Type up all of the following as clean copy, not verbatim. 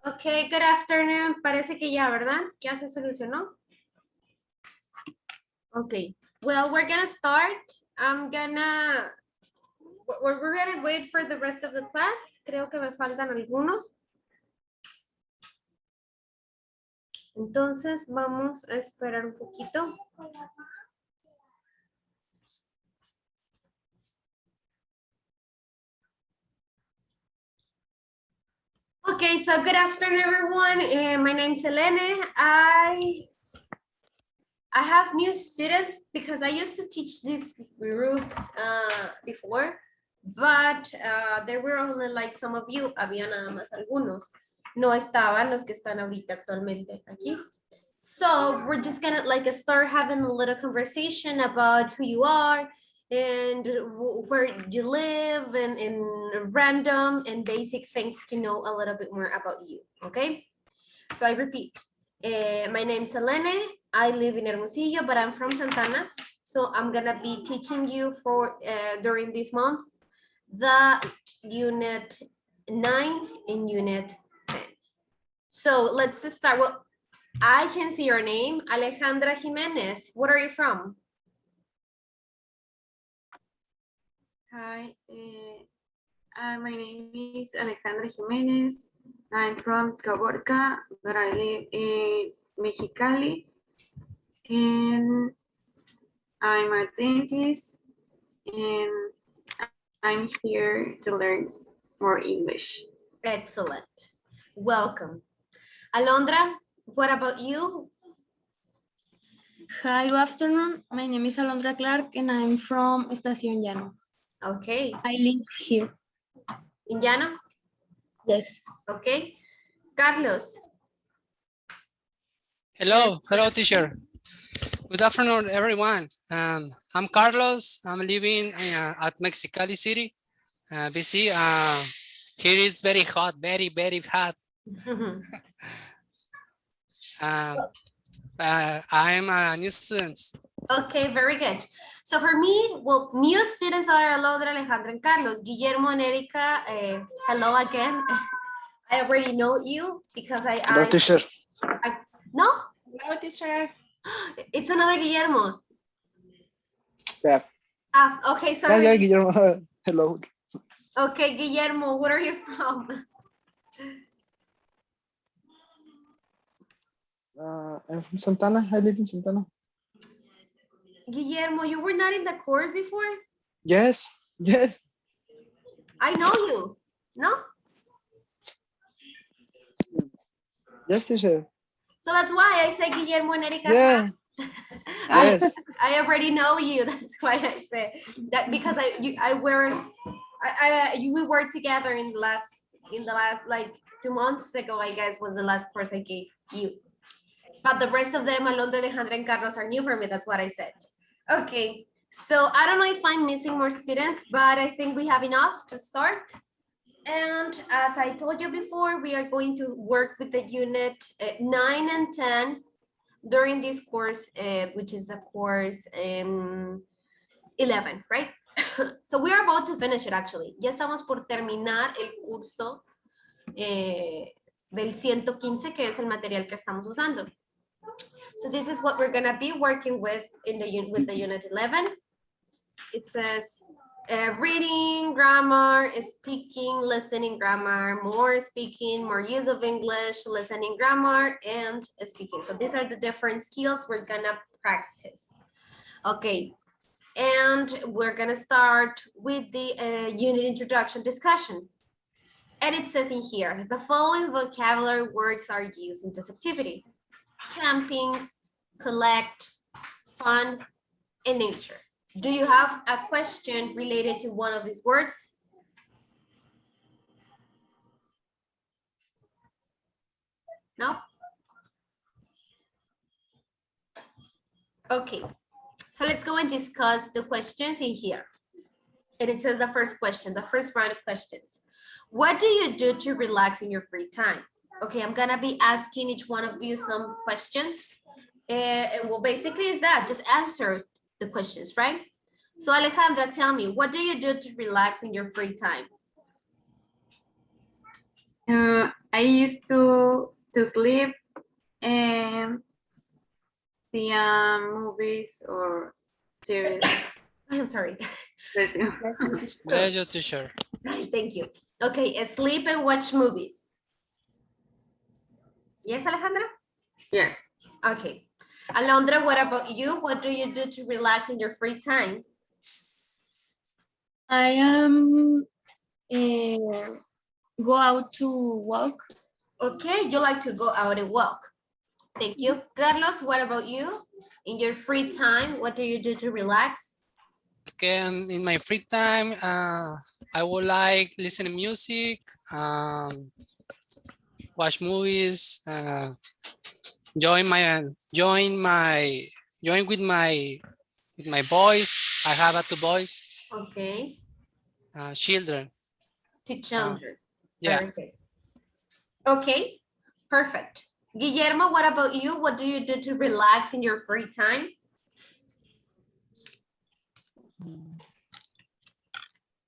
Okay, good afternoon. Parece que ya, ¿verdad? Ya se solucionó. Okay, well, we're gonna start. We're gonna wait for the rest of the class. Creo que me faltan algunos. Entonces, vamos a esperar un poquito. Okay, so good afternoon, everyone. My name's Selene. I have new students because I used to teach this group before, but there were only like some of you, había nada más algunos. No estaban los que están ahorita actualmente aquí. So we're just gonna like start having a little conversation about who you are and where you live and random and basic things to know a little bit more about you, okay? So I repeat, my name's Selene. I live in Hermosillo, but I'm from Santana. So I'm gonna be teaching you for during this month, the unit 9 and unit 10. So let's start. Well, I can see your name, Alejandra Jimenez. What are you from? Hi, my name is Alejandra Jimenez. I'm from Caborca, but I live in Mexicali. And I'm a dentist, and I'm here to learn more English. Excellent. Welcome. Alondra, what about you? Hi, good afternoon. My name is Alondra Clark and I'm from Estación Llano. Okay. I live here. In Llano? Yes. Okay. Carlos. Hello, teacher. Good afternoon, everyone. I'm Carlos. I'm living at Mexicali City, BC. Here is very hot, very hot. I'm a new student. Okay, very good. So for me, well, new students are Alondra, Alejandra, and Carlos. Guillermo and Erica, hello again. I already know you because Hello, teacher. No? Hello, teacher. It's another Guillermo. Yeah. Okay, sorry. Yeah, Guillermo. Hello. Okay, Guillermo, where are you from? I'm from Santana. I live in Santana. Guillermo, you were not in the course before? Yes. I know you. No? Yes, teacher. So that's why I say Guillermo and Erica. Yeah. Yes. I already know you. That's why I say that because we were together in the last like 2 months ago, I guess was the last course I gave you. But the rest of them, Alondra, Alejandra, and Carlos are new for me. That's what I said. Okay. So I don't know if I'm missing more students, but I think we have enough to start. And as I told you before, we are going to work with the unit 9 and 10 during this course, which is a course 11, right? So we are about to finish it actually. Ya estamos por terminar el curso del 115, que es el material que estamos usando. So this is what we're gonna be working with with the unit 11. It says reading, grammar, speaking, listening, grammar, more speaking, more use of English, listening, grammar, and speaking. So these are the different skills we're gonna practice. Okay, and we're gonna start with the unit introduction discussion. And it says in here, the following vocabulary words are used in this activity: camping, collect, fun, and nature. Do you have a question related to one of these words? No? Okay, so let's go and discuss the questions in here. And it says the first question, the first round of questions. What do you do to relax in your free time? Okay, I'm gonna be asking each one of you some questions. Well, basically is that, just answer the questions, right? So Alejandra, tell me, what do you do to relax in your free time? I used to sleep and see movies or series. I'm sorry. Bless you. Pleasure, teacher. Thank you. Okay, sleep and watch movies. Yes, Alejandra? Yes. Okay. Alondra, what about you? What do you do to relax in your free time? I am go out to walk. Okay, you like to go out and walk. Thank you. Carlos, what about you? In your free time, what do you do to relax? Okay, in my free time, I would like listen to music, watch movies, join with my boys. I have two boys, Okay, children. to children. Yeah. Very good. Okay, perfect. Guillermo, what about you? What do you do to relax in your free time?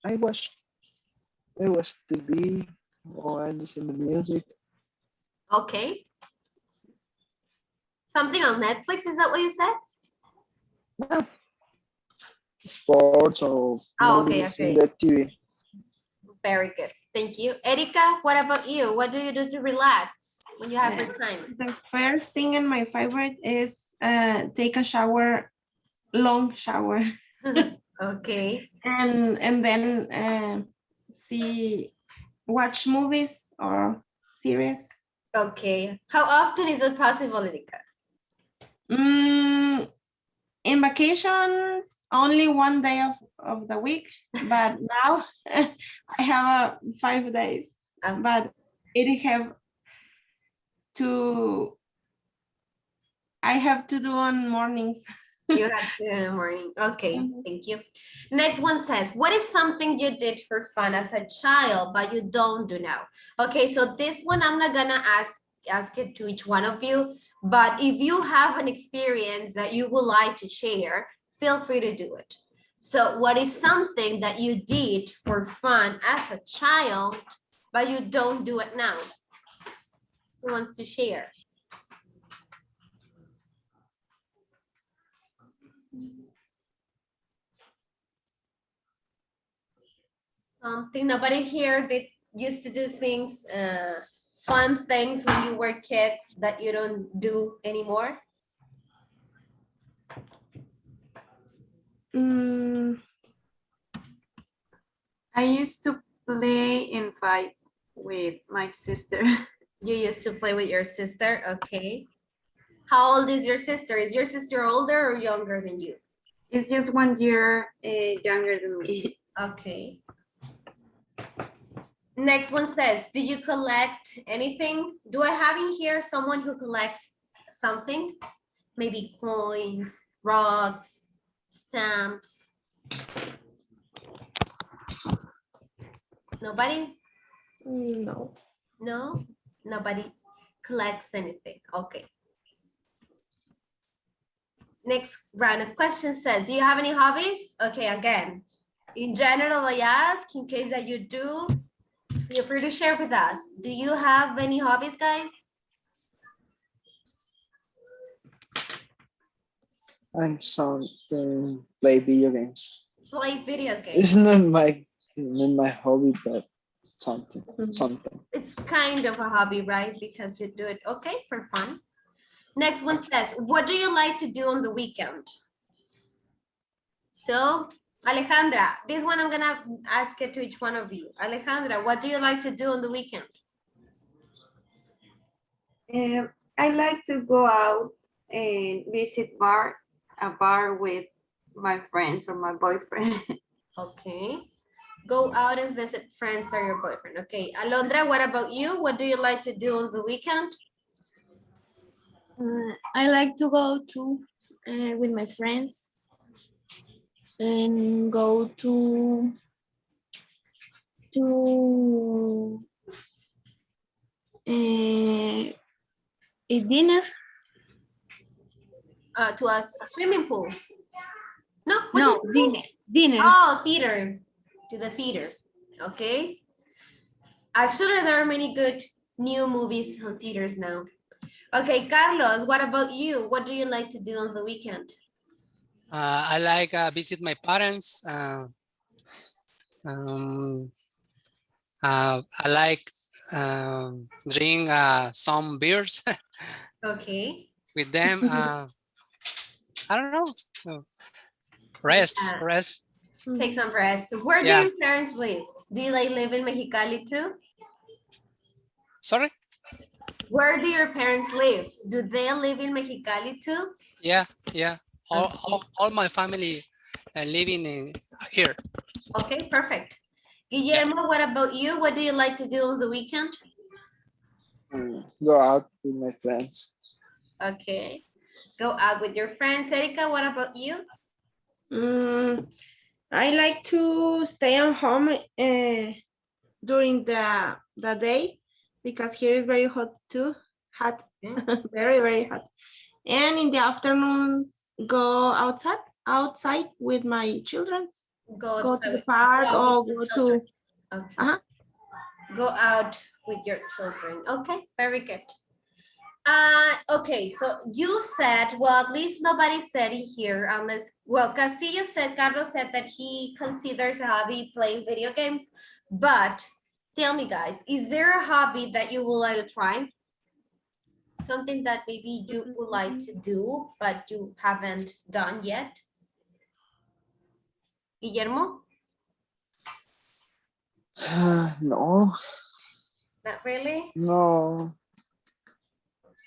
I watch TV or I listen to music. Okay. Something on Netflix, is that what you said? No. Sports or Oh, okay, movies in okay. the TV. Very good. Thank you. Erika, what about you? What do you do to relax when you have your time? The first thing and my favorite is take a shower, long shower, Okay. and then watch movies or series. Okay. How often is it possible, Erika? In vacations, only one day of the week, but now I have 5 days, Oh. but I have to do on mornings. You have to in the morning. Okay, thank you. Next one says, what is something you did for fun as a child, but you don't do now? Okay, so this one, I'm not gonna ask it to each one of you, but if you have an experience that you would like to share, feel free to do it. So what is something that you did for fun as a child, but you don't do it now? Who wants to share? Something, nobody here that used to do things, fun things when you were kids that you don't do anymore? I used to play and fight with my sister. You used to play with your sister, okay. How old is your sister? Is your sister older or younger than you? It's just 1 year younger than me. Okay. Next one says, do you collect anything? Do I have in here someone who collects something? Maybe coins, rocks, stamps? Nobody? No. No? Nobody collects anything. Okay. Next round of questions says, do you have any hobbies? Okay, again, in general, I ask, in case that you do, feel free to share with us. Do you have any hobbies, guys? I'm something play video games. Play video games. It's not my hobby, but something. It's kind of a hobby, right? Because you do it, okay, for fun. Next one says, what do you like to do on the weekend? So, Alejandra, this one I'm gonna ask it to each one of you. Alejandra, what do you like to do on the weekend? I like to go out and visit a bar with my friends or my boyfriend. Okay. Go out and visit friends or your boyfriend. Okay. Alondra, what about you? What do you like to do on the weekend? I like to go to with my friends and go to eat dinner. To a swimming pool. No, what No, did you say? dinner. Oh, theater. To the theater. Okay. Actually, there are many good new movies on theaters now. Okay, Carlos, what about you? What do you like to do on the weekend? I like visit my parents. Um, I like drink some beers Okay. with them. I don't know. Rest, Yeah, rest. take some rest. Where do Yeah. your parents live? Do you like live in Mexicali too? Sorry. Where do your parents live? Do they live in Mexicali too? Yeah, yeah. All my family living in here. Okay, perfect. Guillermo, what about you? What do you like to do on the weekend? Go out with my friends. Okay. Go out with your friends. Erika, what about you? I like to stay at home during the day because here is very hot too. Hot, very, very hot. And in the afternoon, go outside with my children. Go Go to the outside- park go out or with your go children. to Okay. Uh-huh. Go out with your children. Okay, very good. Okay, so you said, well, at least nobody said it here, unless, well, Castillo said, Carlos said that he considers a hobby playing video games, but tell me guys, is there a hobby that you would like to try? Something that maybe you would like to do, but you haven't done yet? Guillermo? No, Not really? no.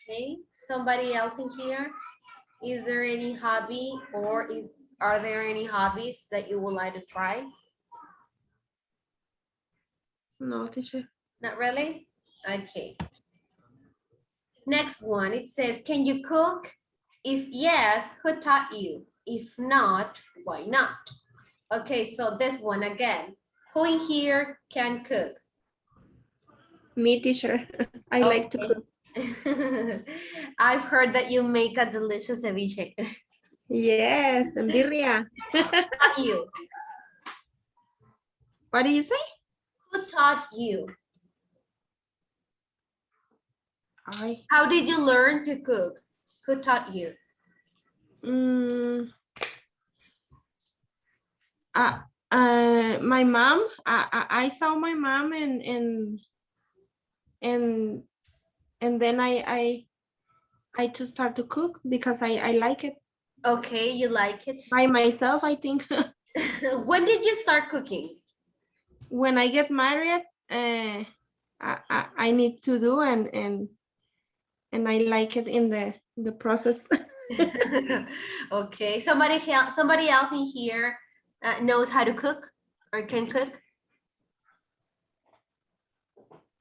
Okay, somebody else in here? Is there any hobby or are there any hobbies that you would like to try? No, teacher. Not really? Okay. Next one, it says, can you cook? If yes, who taught you? If not, why not? Okay, so this one again. Who in here can cook? Me, teacher. I like to cook. I've heard that you make a delicious ceviche. Yes, and birria. Taught you? What do you say? Who taught you? I. How did you learn to cook? Who taught you? My mom. I saw my mom and then I just start to cook because I like it Okay, you like it. by myself. I think When did you start cooking? when I get married, I need to do and I like it in the process. Okay, somebody else in here knows how to cook or can cook?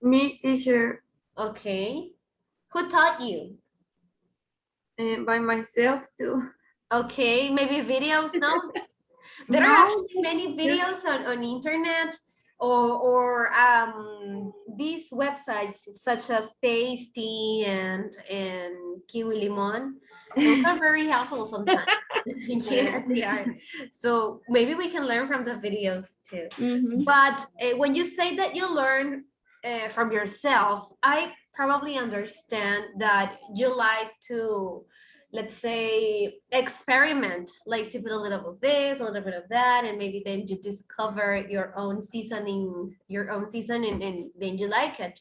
Me, teacher, Okay. Who taught you? by myself too. Okay, maybe videos, no? There No, are actually many just- videos on internet or these websites such as Tasty and Kiwi Limon. Those are very helpful sometimes. Yes, they are. So maybe we can learn from the videos too. Mhm. But when you say that you learn from yourself, I probably understand that you like to, let's say, experiment, like to put a little bit of this, a little bit of that, and maybe then you discover your own seasoning, and then you like it.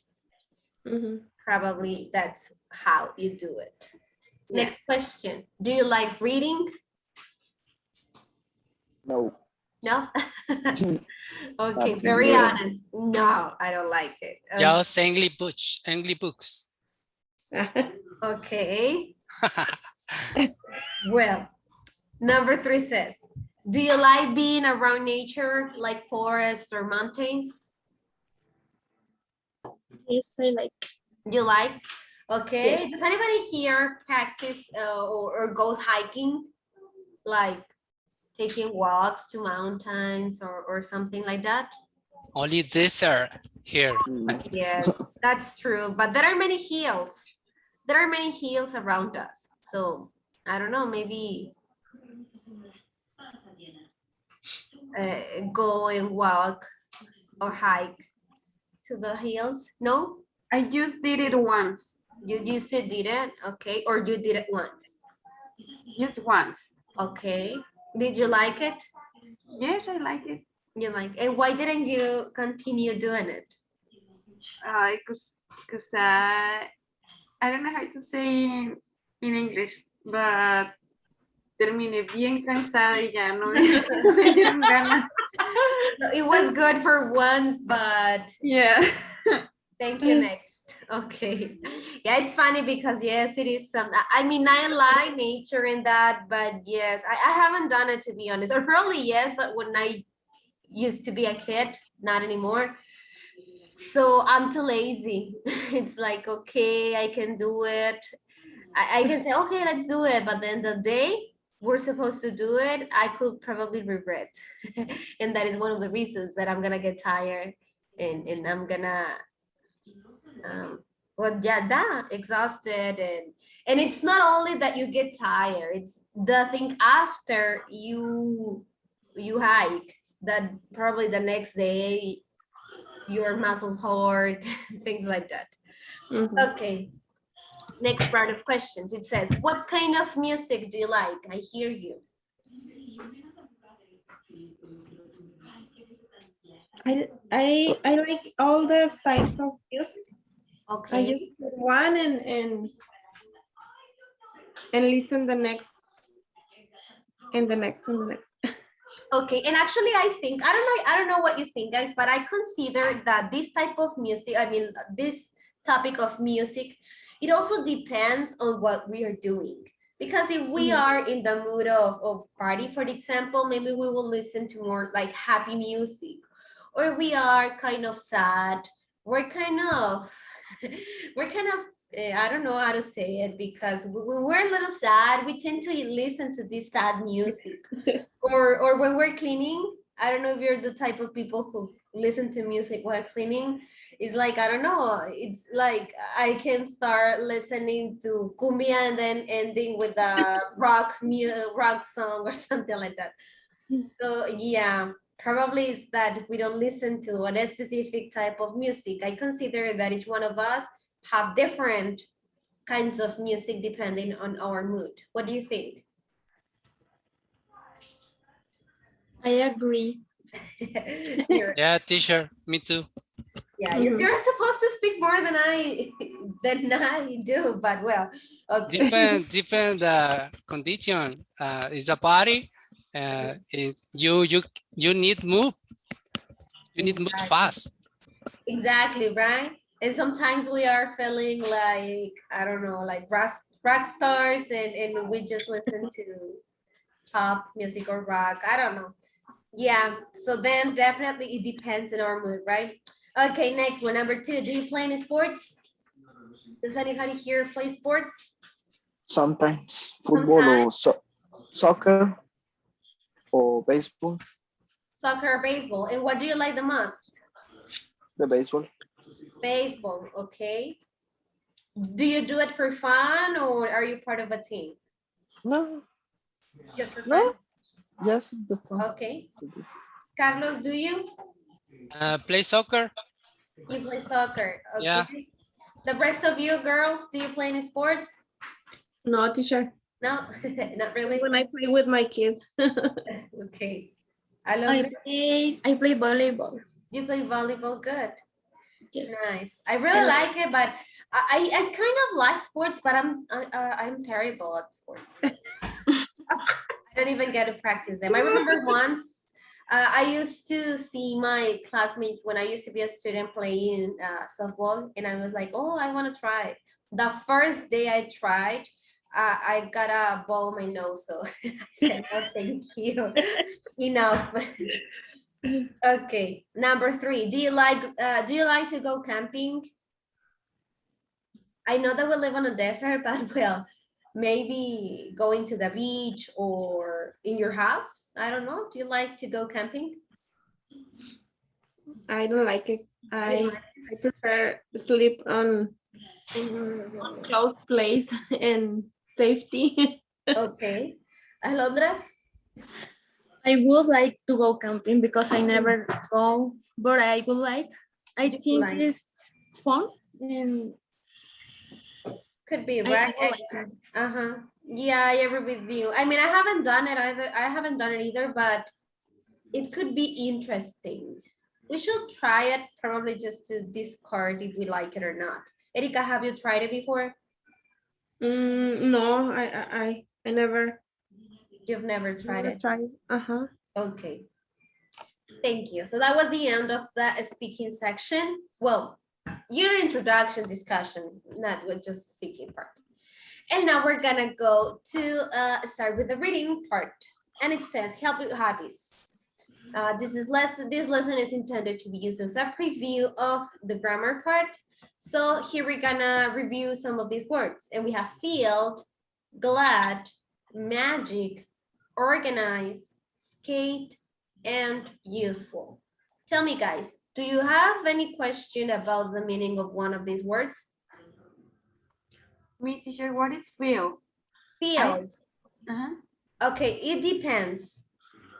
Mhm. Probably that's how you do it. Yes. Next question. Do you like reading? No. No? Okay, Nothing very good. honest. No, I don't like it. Just English books. Okay. Well, number 3 says, do you like being around nature, like forests or mountains? Yes, I like. You like? Okay. Yes. Does anybody here practice or goes hiking? Like taking walks to mountains or something like that? Only desert here. Yes, that's true. But there are many hills. There are many hills around us. So I don't know, maybe go and walk or hike to the hills? No? I just did it once, You used to did it, okay, or you did it once? just once. Okay. Did you like it? Yes, I like it. You like, and why didn't you continue doing it? Because I don't know how to say in English, but terminé bien cansada y ya no me dieron ganas. No, it was good for once, but Yeah. thank you, next. Okay. Yeah, it's funny because yes, it is some, I mean, I like nature and that, but yes, I haven't done it to be honest, or probably yes, but when I used to be a kid, not anymore. So I'm too lazy. It's like, okay, I can do it. I can say, okay, let's do it. But then the day we're supposed to do it, I could probably regret. And that is one of the reasons that I'm gonna get tired and I'm gonna, well, yeah, that exhausted and it's not only that you get tired, it's the thing after you hike that probably the next day your muscles hurt, things like that. Mhm. Okay, next part of questions. It says, what kind of music do you like? I hear you. I like all the types of music. I Okay, just put one and listen the next and the next and the next. okay, and actually I don't know what you think, guys, but I consider that this type of music, I mean this topic of music, it also depends on what we are doing. Because if we Mhm. are in the mood of party, for example, maybe we will listen to more like happy music. Or we are kind of sad, we're kind of we're kind of I don't know how to say it, because when we're a little sad, we tend to listen to this sad music. Or when we're cleaning, I don't know if you're the type of people who listen to music while cleaning. It's like, I don't know, it's like I can start listening to cumbia and then ending with a rock song or something like that. So yeah, probably it's that we don't listen to a specific type of music. I consider that each one of us have different kinds of music depending on our mood. What do you think? I agree. Yeah, teacher, me too. Yeah, Mhm. you're supposed to speak more than I do, but well, okay. Depend the condition. It's a party. You need move. You need move fast. Exactly, right? And sometimes we are feeling like, I don't know, like rock stars and we just listen to pop music or rock. I don't know. Yeah, so then definitely it depends on our mood, right? Okay, next one, number 2. Do you play any sports? Does anybody here play sports? Sometimes football or soccer or baseball. Soccer or baseball? And what do you like the most? The baseball. Baseball, okay. Do you do it for fun or are you part of a team? No, Just for fun? no. Yes, the fun. Okay. Carlos, do you? Play soccer. You play soccer, okay. Yeah. The rest of you girls, do you play any sports? No, teacher. No, not really. When I play with my kids. Okay. I Alondra, play volleyball. you play volleyball, good. Yes. Nice. I really like it, but I kind of like sports, but I'm terrible at sports. I don't even get to practice them. I remember once I used to see my classmates when I used to be a student playing softball, and I was like, oh, I want to try. The first day I tried, I got a ball in my nose, so I said, no, thank you. Enough. Okay, number 3. Do you like to go camping? I know that we live on a desert, but well, maybe going to the beach or in your house. I don't know. Do you like to go camping? I don't like it. I prefer sleep on closed place and safety. Okay. Alondra? I would like to go camping because I never go, but I would like. I You think like- it's fun and Could be, I right? like it. Uh-huh. Yeah, I agree with you. I mean, I haven't done it either. I haven't done it either, but it could be interesting. We should try it probably just to discard if we like it or not. Erika, have you tried it before? No, I never You've never tried it. tried. Uh-huh. Okay. Thank you. So that was the end of the speaking section. Well, your introduction discussion, not with just speaking part. And now we're gonna go to start with the reading part. And it says help with hobbies. This lesson is intended to be used as a preview of the grammar part. So here we're gonna review some of these words. And we have field, glad, magic, organize, skate, and useful. Tell me guys, do you have any question about the meaning of one of these words? Me, teacher, what is feel? Field. Uh-huh. Okay, it depends.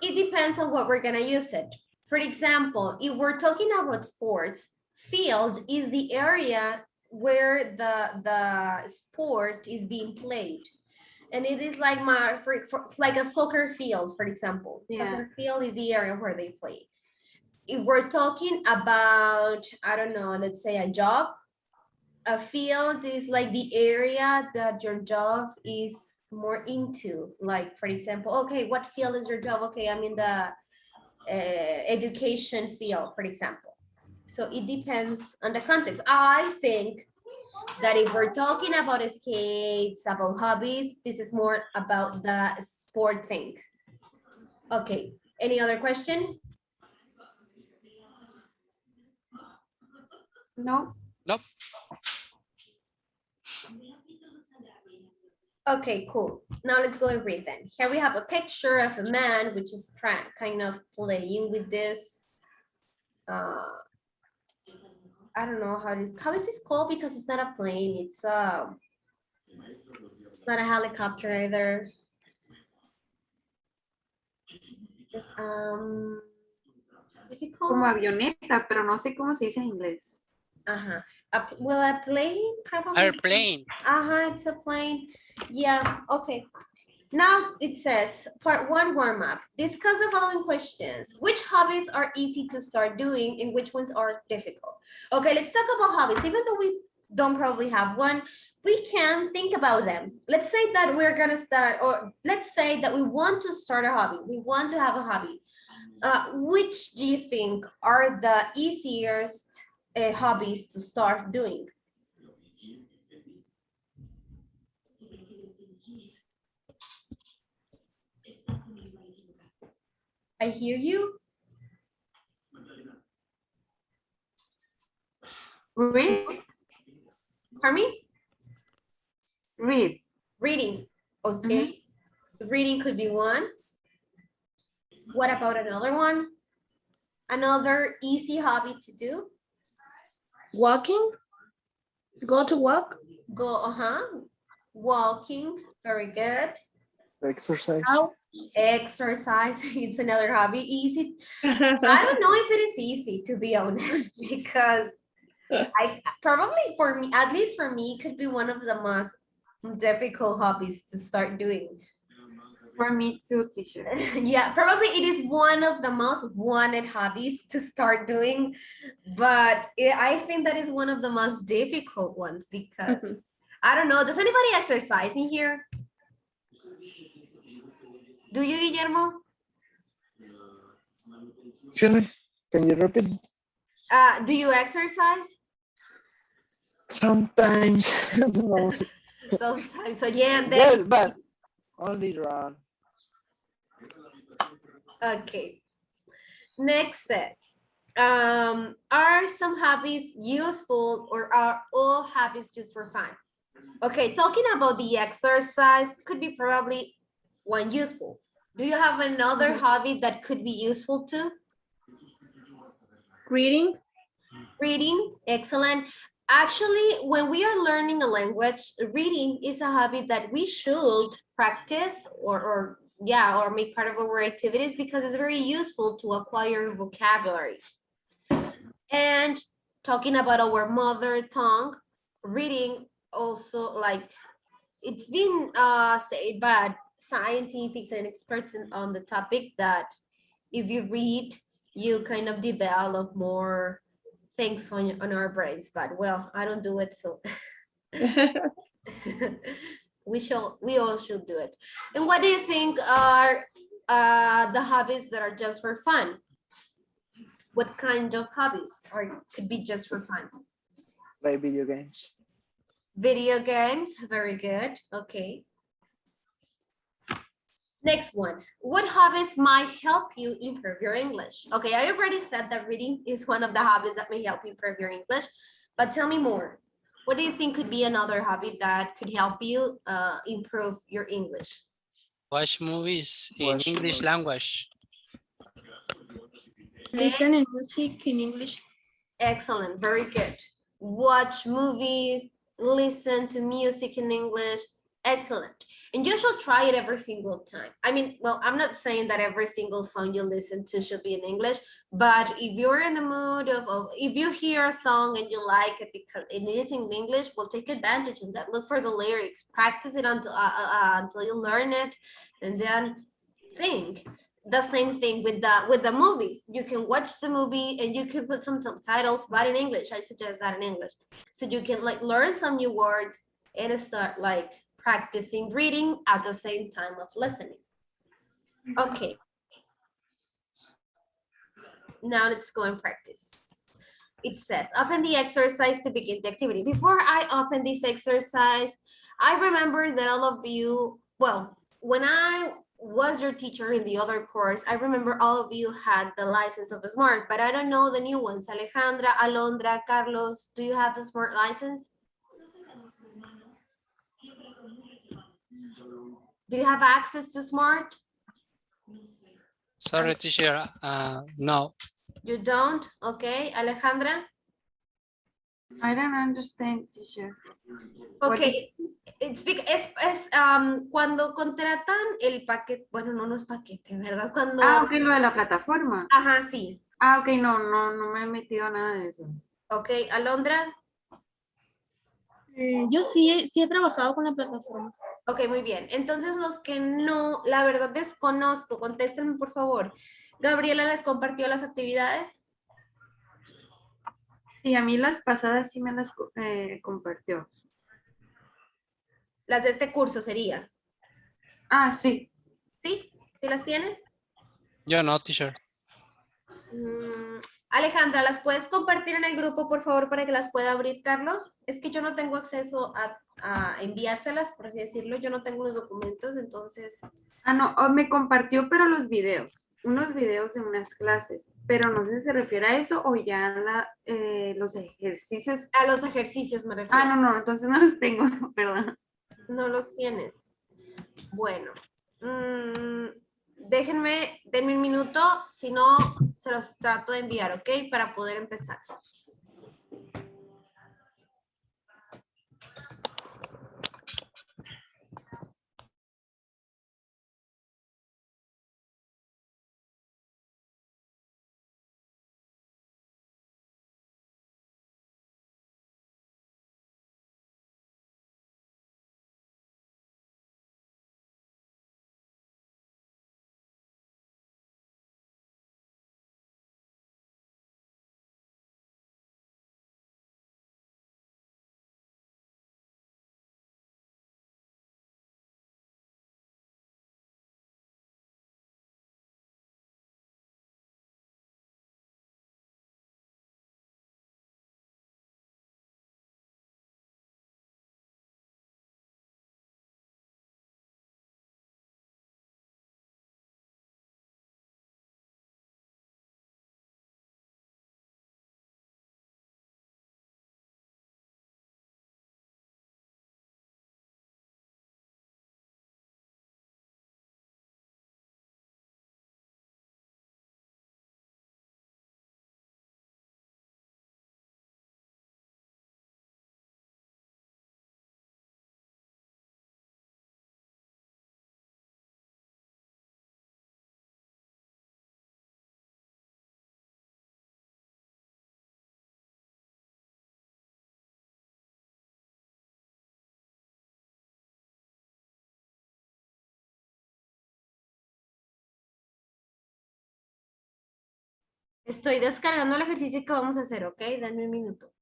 It depends on what we're gonna use it. For example, if we're talking about sports, field is the area where the sport is being played. And it is like like a soccer field, for example. Yeah. Soccer field is the area where they play. If we're talking about, I don't know, let's say a job, a field is like the area that your job is more into. Like, for example, okay, what field is your job? Okay, I'm in the education field, for example. So it depends on the context. I think that if we're talking about skates, about hobbies, this is more about the sport thing. Okay, any other question? No. Nope. Okay, cool. Now let's go and read then. Here we have a picture of a man which is kind of playing with this. I don't know how is this called, because it's not a plane. It's not a helicopter either. It's what's it Como called? avioneta, pero no sé cómo se dice en inglés. Well, a plane probably. Airplane. It's a plane. Yeah, okay. Now it says, part 1 warm-up. Discuss the following questions. Which hobbies are easy to start doing and which ones are difficult? Okay, let's talk about hobbies. Even though we don't probably have one, we can think about them. Let's say that we're gonna start, or let's say that we want to start a hobby. We want to have a hobby. Which do you think are the easiest hobbies to start doing? I hear you. Read. Pardon me? Read. Reading. Okay. Reading could be one. What about another one? Another easy hobby to do? Walking? Go to walk? Go, walking, very good. Exercise. Exercise, it's another hobby. Easy. I don't know if it is easy, to be honest, because I probably, for me, at least for me, could be one of the most difficult hobbies to start doing. For me too, teacher. Yeah, probably it is one of the most wanted hobbies to start doing, but I think that is one of the most difficult ones because I don't know. Does anybody exercise in here? Do you, Guillermo? Excuse me, can you repeat? Do you exercise? Sometimes. No. Sometimes. So yeah, and then Yes, but only run. okay. Next says, are some hobbies useful or are all hobbies just for fun? Okay, talking about the exercise could be probably one useful. Do you have another hobby that could be useful too? Reading? Reading, excellent. Actually, when we are learning a language, reading is a hobby that we should practice or make part of our activities because it's very useful to acquire vocabulary. And talking about our mother tongue, reading also, like, it's been said by scientists and experts on the topic that if you read, you kind of develop more things on our brains. But well, I don't do it, so we all should do it. And what do you think are the hobbies that are just for fun? What kind of hobbies are could be just for fun? Play video games. Video games, very good. Okay. Next one. What hobbies might help you improve your English? Okay, I already said that reading is one of the hobbies that may help you improve your English, but tell me more. What do you think could be another hobby that could help you improve your English? Watch movies in Watch English movies. language. Listen in music in English. Excellent, very good. Watch movies, listen to music in English. Excellent. And you should try it every single time. I mean, well, I'm not saying that every single song you listen to should be in English, but if you're in the mood of if you hear a song and you like it because it is in English, well, take advantage of that. Look for the lyrics, practice it until you learn it, and then sing. The same thing with the movies. You can watch the movie and you can put some subtitles, but in English. I suggest that in English, so you can like learn some new words and start like practicing reading at the same time of listening. Okay. Now let's go and practice. It says, open the exercise to begin the activity. Before I open this exercise, I remember that all of you, well, when I was your teacher in the other course, I remember all of you had the license of a SMART, but I don't know the new ones. Alejandra, Alondra, Carlos, do you have the SMART license? Do you have access to SMART? Sorry, teacher. No. You don't? Okay, Alejandra? I don't understand, teacher. What Okay, it's because cuando contratan el paquete, bueno, no es paquete, ¿verdad? Cuando, Ah, ok, lo de la plataforma. ajá, sí. Ah, ok, no me he metido nada de eso. Ok, Alondra. Yo sí he trabajado con la plataforma. Ok, muy bien. Entonces los que no, la verdad desconozco, contéstenme por favor. Gabriela les compartió las actividades. Sí, a mí las pasadas sí me las compartió. Las de este curso sería. Ah, sí. ¿Sí? ¿Sí las tienen? Yo no, teacher. Alejandra, ¿las puedes compartir en el grupo, por favor, para que las pueda abrir, Carlos? Es que yo no tengo acceso a enviárselas, por así decirlo. Yo no tengo los documentos, entonces... Ah, no, me compartió, pero los videos. Unos videos de unas clases. Pero no sé si se refiere a eso o ya los ejercicios. A los ejercicios me refiero. Ah, no, entonces no los tengo, perdón. No los tienes. Bueno. Denme un minuto, si no, se los trato de enviar, ¿ok? Para poder empezar. Estoy descargando el ejercicio que vamos a hacer, ¿ok? Dame un minuto.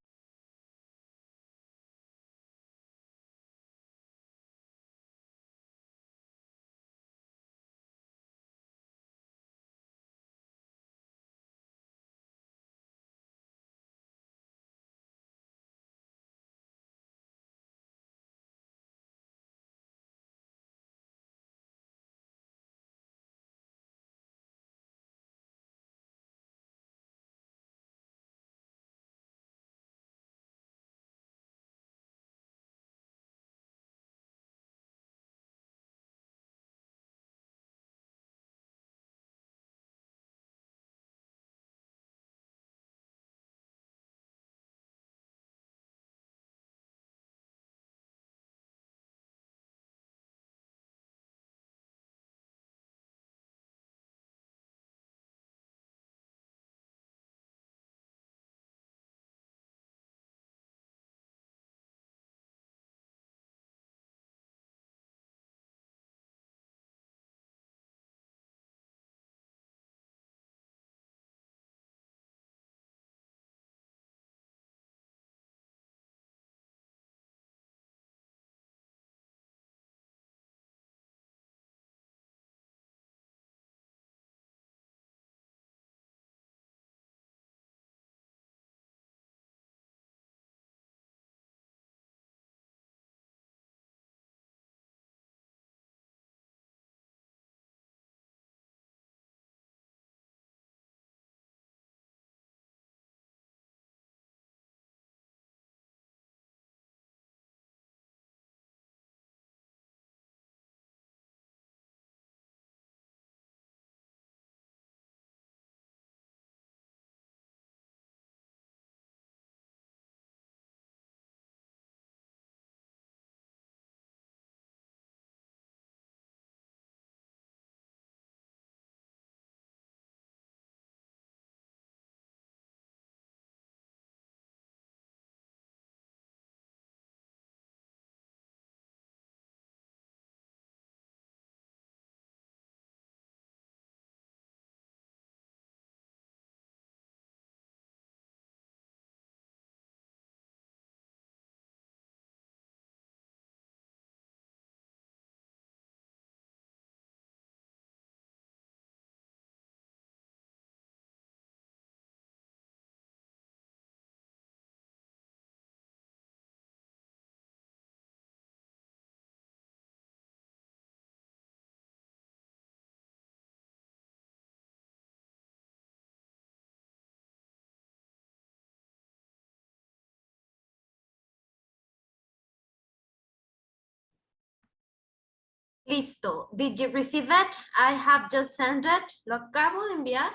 Listo. Did you receive it? I have just sent it. Lo acabo de enviar.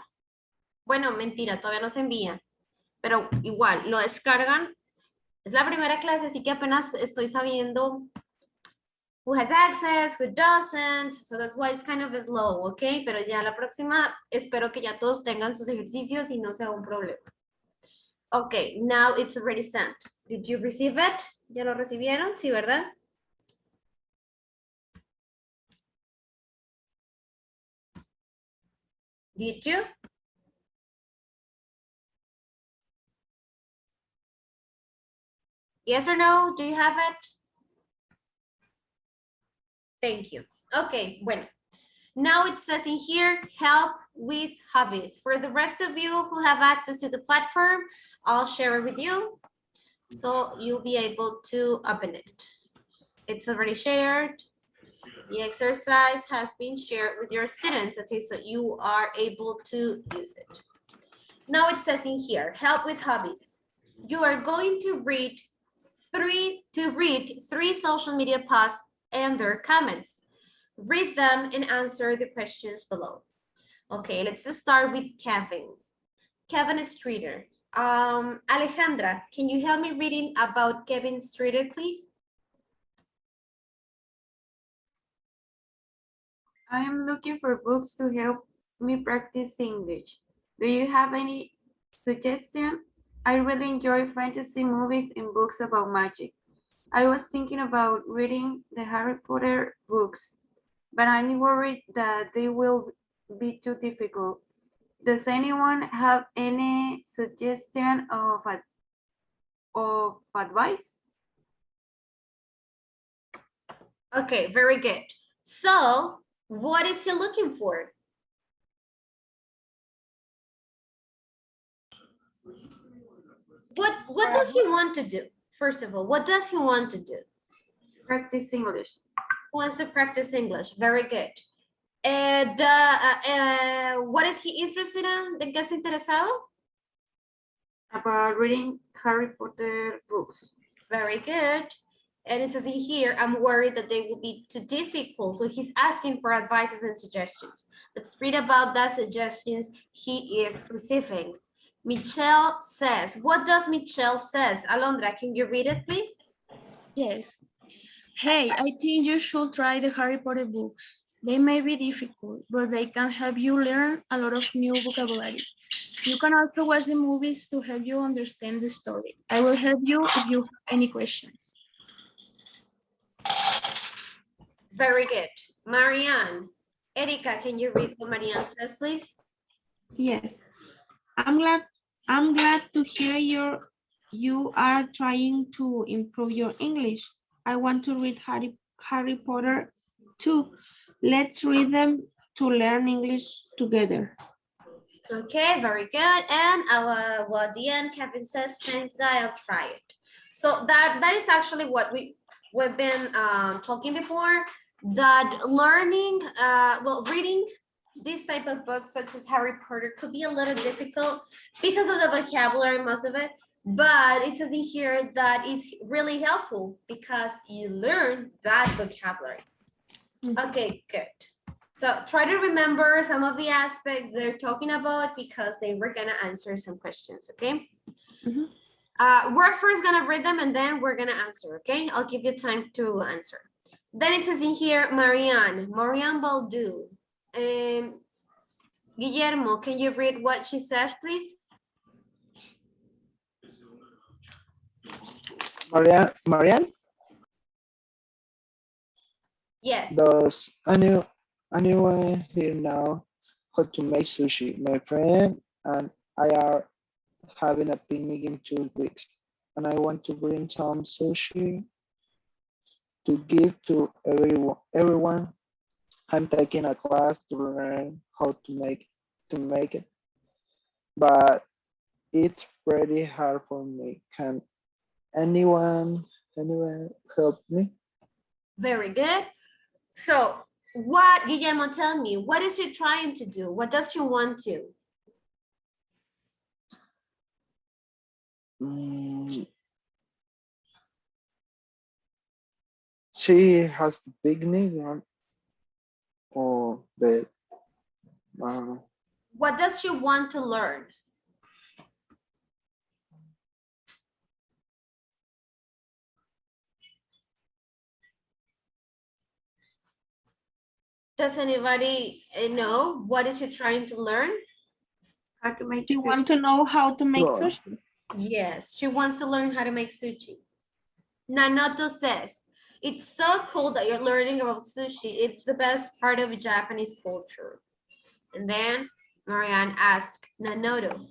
Bueno, mentira, todavía no se envía. Pero igual, lo descargan. Es la primera clase, así que apenas estoy sabiendo who has access, who doesn't. So that's why it's kind of slow, ¿ok? Pero ya la próxima, espero que ya todos tengan sus ejercicios y no sea un problema. Ok, now it's already sent. Did you receive it? ¿Ya lo recibieron? Sí, ¿verdad? Did you? Yes or no? Do you have it? Thank you. Okay, bueno. Now it says in here, help with hobbies. For the rest of you who have access to the platform, I'll share it with you. So you'll be able to open it. It's already shared. The exercise has been shared with your students. Okay, so you are able to use it. Now it says in here, help with hobbies. You are going to read three social media posts and their comments. Read them and answer the questions below. Okay, let's start with Kevin. Kevin Streeter. Alejandra, can you help me reading about Kevin Streeter, please? I am looking for books to help me practice English. Do you have any suggestion? I really enjoy fantasy movies and books about magic. I was thinking about reading the Harry Potter books, but I'm worried that they will be too difficult. Does anyone have any suggestion of advice? Okay, very good. So what is he looking for? What does he want to do? First of all, what does he want to do? Practice English. Wants to practice English. Very good. And what is he interested in? ¿De qué es interesado? About reading Harry Potter books. Very good. And it says in here, I'm worried that they will be too difficult. So he's asking for advices and suggestions. Let's read about that suggestions he is receiving. Michelle says, what does Michelle says? Alondra, can you read it, please? Yes. Hey, I think you should try the Harry Potter books. They may be difficult, but they can help you learn a lot of new vocabulary. You can also watch the movies to help you understand the story. I will help you if you have any questions. Very good. Marianne. Erika, can you read what Marianne says, please? Yes. I'm glad to hear you are trying to improve your English. I want to read Harry Potter too. Let's read them to learn English together. Okay, very good. And well, at the end, Kevin says, thanks, guy, I'll try it. So that is actually what we've been talking before, that learning, reading this type of books such as Harry Potter could be a little difficult because of the vocabulary, most of it, but it says in here that it's really helpful because you learn that vocabulary. Okay, good. So try to remember some of the aspects they're talking about because they were gonna answer some questions, okay? We're first gonna read them and then we're gonna answer, okay? I'll give you time to answer. Then it says in here, Marianne Baldu. Guillermo, can you read what she says, please? Marianne, Yes. does anyone here know how to make sushi? My friend and I are having a picnic in 2 weeks, and I want to bring some sushi to give to everyone. I'm taking a class to learn how to make it, but it's pretty hard for me. Can anyone help me? Very good. So what, Guillermo, tell me, what is she trying to do? What does she want to? She has the picnic or the I don't know. What does she want to learn? Does anybody know what is she trying to learn? How to make You want sushi. to know how to make No. sushi? Yes, she wants to learn how to make sushi. Nanoto says, it's so cool that you're learning about sushi. It's the best part of Japanese culture. And then Marianne asked Naoto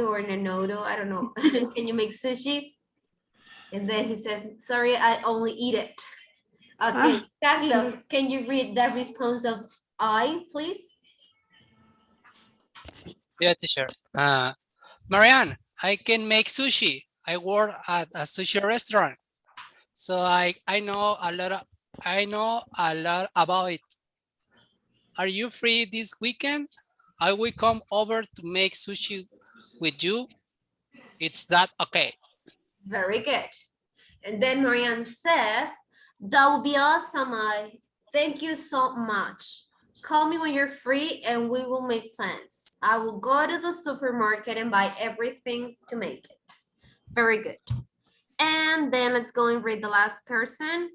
or Nanoto, I don't know. Can you make sushi? And then he says, sorry, I only eat it. Okay, Carlos, can you read the response of I, please? Yeah, teacher. Marianne, I can make sushi. I work at a sushi restaurant, so I know a lot about it. Are you free this weekend? I will come over to make sushi with you. It's that okay? Very good. And then Marianne says, that would be awesome. Thank you so much. Call me when you're free and we will make plans. I will go to the supermarket and buy everything to make it. Very good. And then let's go and read the last person,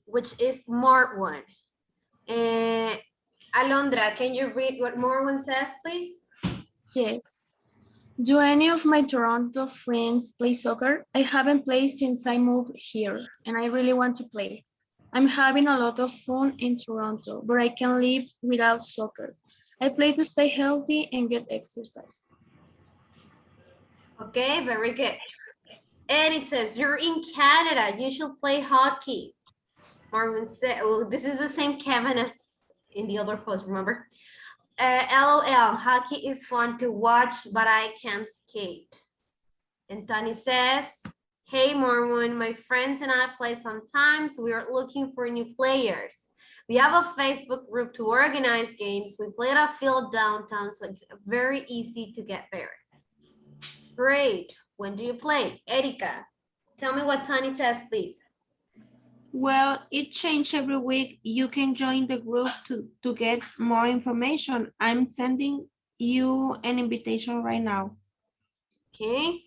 which is Marwan. Alondra, can you read what Marwan says, please? Yes. Do any of my Toronto friends play soccer? I haven't played since I moved here and I really want to play. I'm having a lot of fun in Toronto, but I can't live without soccer. I play to stay healthy and get exercise. Okay, very good. And it says, you're in Canada, you should play hockey. Marvin said, oh, this is the same Kevin as in the other post, remember? LOL, hockey is fun to watch, but I can't skate. And Tony says, hey, Marvin, my friends and I play sometimes. We are looking for new players. We have a Facebook group to organize games. We play at a field downtown, so it's very easy to get there. Great. When do you play? Erika, tell me what Tony says, please. Well, it changes every week. You can join the group to get more information. I'm sending you an invitation right now. Okay.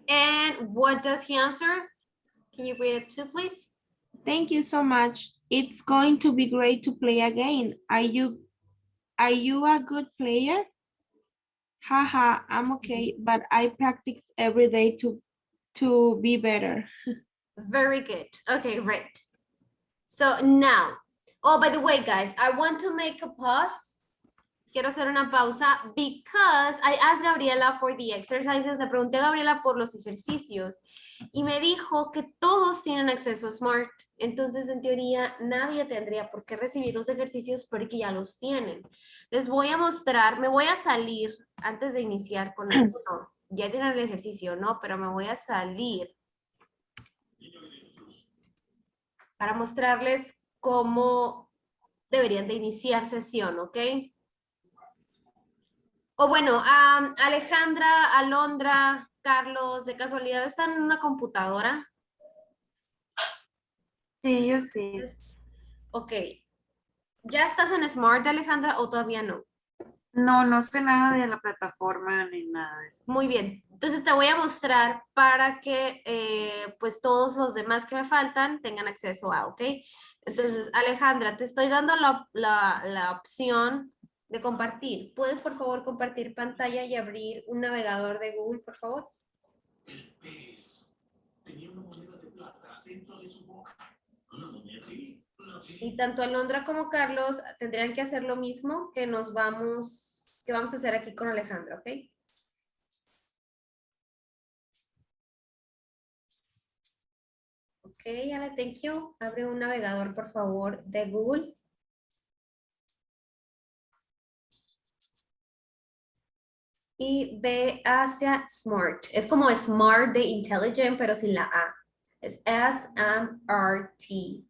And what does he answer? Can you read it too, please? Thank you so much. It's going to be great to play again. Are you a good player? Haha, I'm okay, but I practice every day to be better. Very good. Okay, great. So now, oh, by the way, guys, I want to make a pause. Quiero hacer una pausa because I asked Gabriela for the exercises. Le pregunté a Gabriela por los ejercicios y me dijo que todos tienen acceso a Smart. Entonces, en teoría, nadie tendría por qué recibir los ejercicios porque ya los tienen. Les voy a mostrar, me voy a salir antes de iniciar con el, no, ya tienen el ejercicio, ¿no? Pero me voy a salir para mostrarles cómo deberían de iniciar sesión, ¿ok? O bueno, Alejandra, Alondra, Carlos, ¿de casualidad están en una computadora? Sí, yo sí. Ok. ¿Ya estás en Smart, Alejandra, o todavía no? No, no sé nada de la plataforma ni nada de eso. Muy bien. Entonces te voy a mostrar para que pues todos los demás que me faltan tengan acceso a, ¿ok? Entonces, Alejandra, te estoy dando la opción de compartir. ¿Puedes, por favor, compartir pantalla y abrir un navegador de Google, por favor? Y tanto Alondra como Carlos tendrían que hacer lo mismo que vamos a hacer aquí con Alejandra, ¿ok? Ok, Ale, thank you. Abre un navegador, por favor, de Google. Y ve hacia Smart. Es como Smart de Intelligent, pero sin la A. Es S-M-R-T.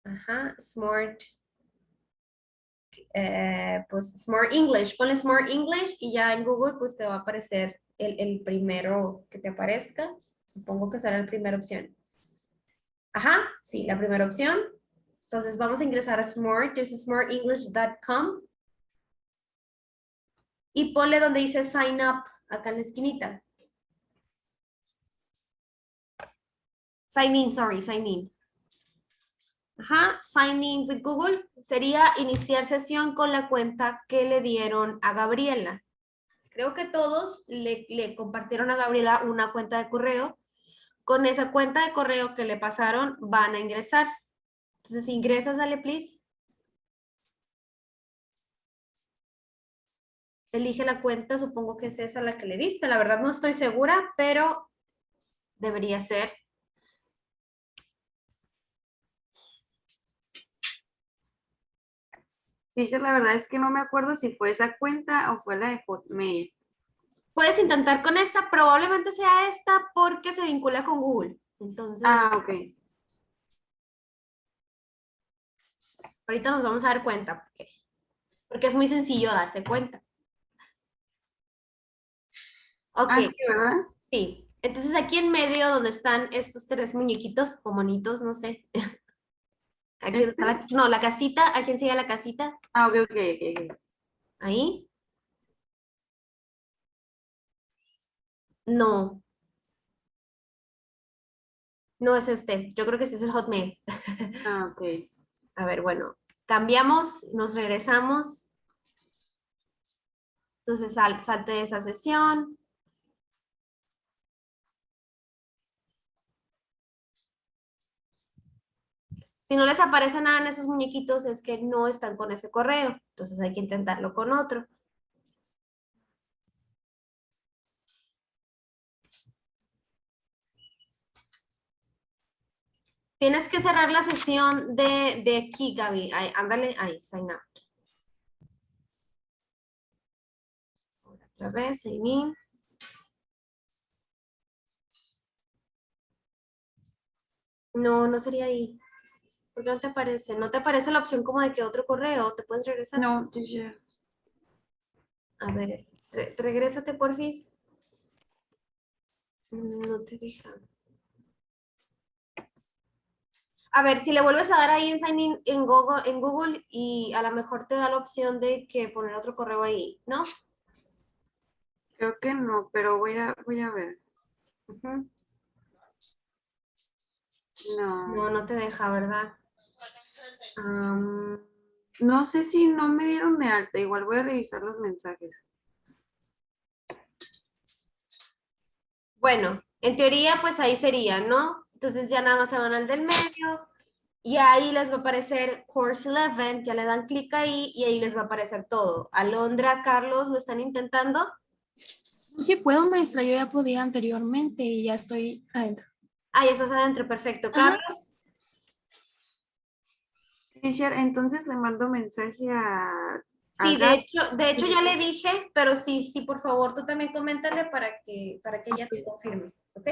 Ajá, Smart. Pues Smart English. Ponle Smart English y ya en Google pues te va a aparecer el primero que te aparezca. Supongo que será la primera opción. Ajá, sí, la primera opción. Entonces vamos a ingresar a Smart, es smartenglish.com. Y ponle donde dice sign up, acá en la esquinita. Sign in, sorry, sign in. Ajá, sign in with Google sería iniciar sesión con la cuenta que le dieron a Gabriela. Creo que todos le compartieron a Gabriela una cuenta de correo. Con esa cuenta de correo que le pasaron van a ingresar. Entonces ingresa, sale, please. Elige la cuenta, supongo que es esa la que le diste. La verdad no estoy segura, pero debería ser. Dice, la verdad es que no me acuerdo si fue esa cuenta o fue la de Hotmail. Puedes intentar con esta, probablemente sea esta porque se vincula con Google. Entonces, Ok. ahorita nos vamos a dar cuenta porque es muy sencillo darse cuenta. Ok, Sí, ¿verdad? sí. Entonces aquí en medio donde están estos tres muñequitos o monitos, no sé. Aquí está la casita, ¿a quién sigue la casita? Ok. Ahí. No. No es este. Yo creo que sí es el Hotmail. Ok. A ver, bueno. Cambiamos, nos regresamos. Entonces salte de esa sesión. Si no les aparece nada en esos muñequitos es que no están con ese correo. Entonces hay que intentarlo con otro. Tienes que cerrar la sesión de aquí, Gaby. Ahí, ándale, ahí, sign out. Otra vez, sign in. No, no sería ahí. ¿Por qué no te aparece? ¿No te aparece la opción como de que otro correo? ¿Te puedes regresar? No, teacher. A ver, regrésate, porfis. No te deja. A ver, si le vuelves a dar ahí en sign in en Google y a lo mejor te da la opción de que poner otro correo ahí, ¿no? Creo que no, pero voy a ver. Ujú. No. No, no te deja, ¿verdad? Am, No sé si no me dieron de alta. Igual voy a revisar los mensajes. bueno, en teoría, pues ahí sería, ¿no? Entonces ya nada más se van al del medio y ahí les va a aparecer Course 11, ya le dan clic ahí y ahí les va a aparecer todo. Alondra, Carlos, ¿lo están intentando? Sí puedo, maestra, yo ya podía anteriormente y ya estoy adentro. Ah, ya estás adentro, perfecto. Ajá. Carlos, Teacher, entonces le mando mensaje a sí, Gaby. de hecho ya le dije, pero sí, sí, por favor, tú también coméntale para que ella te Ok. confirme, ¿ok?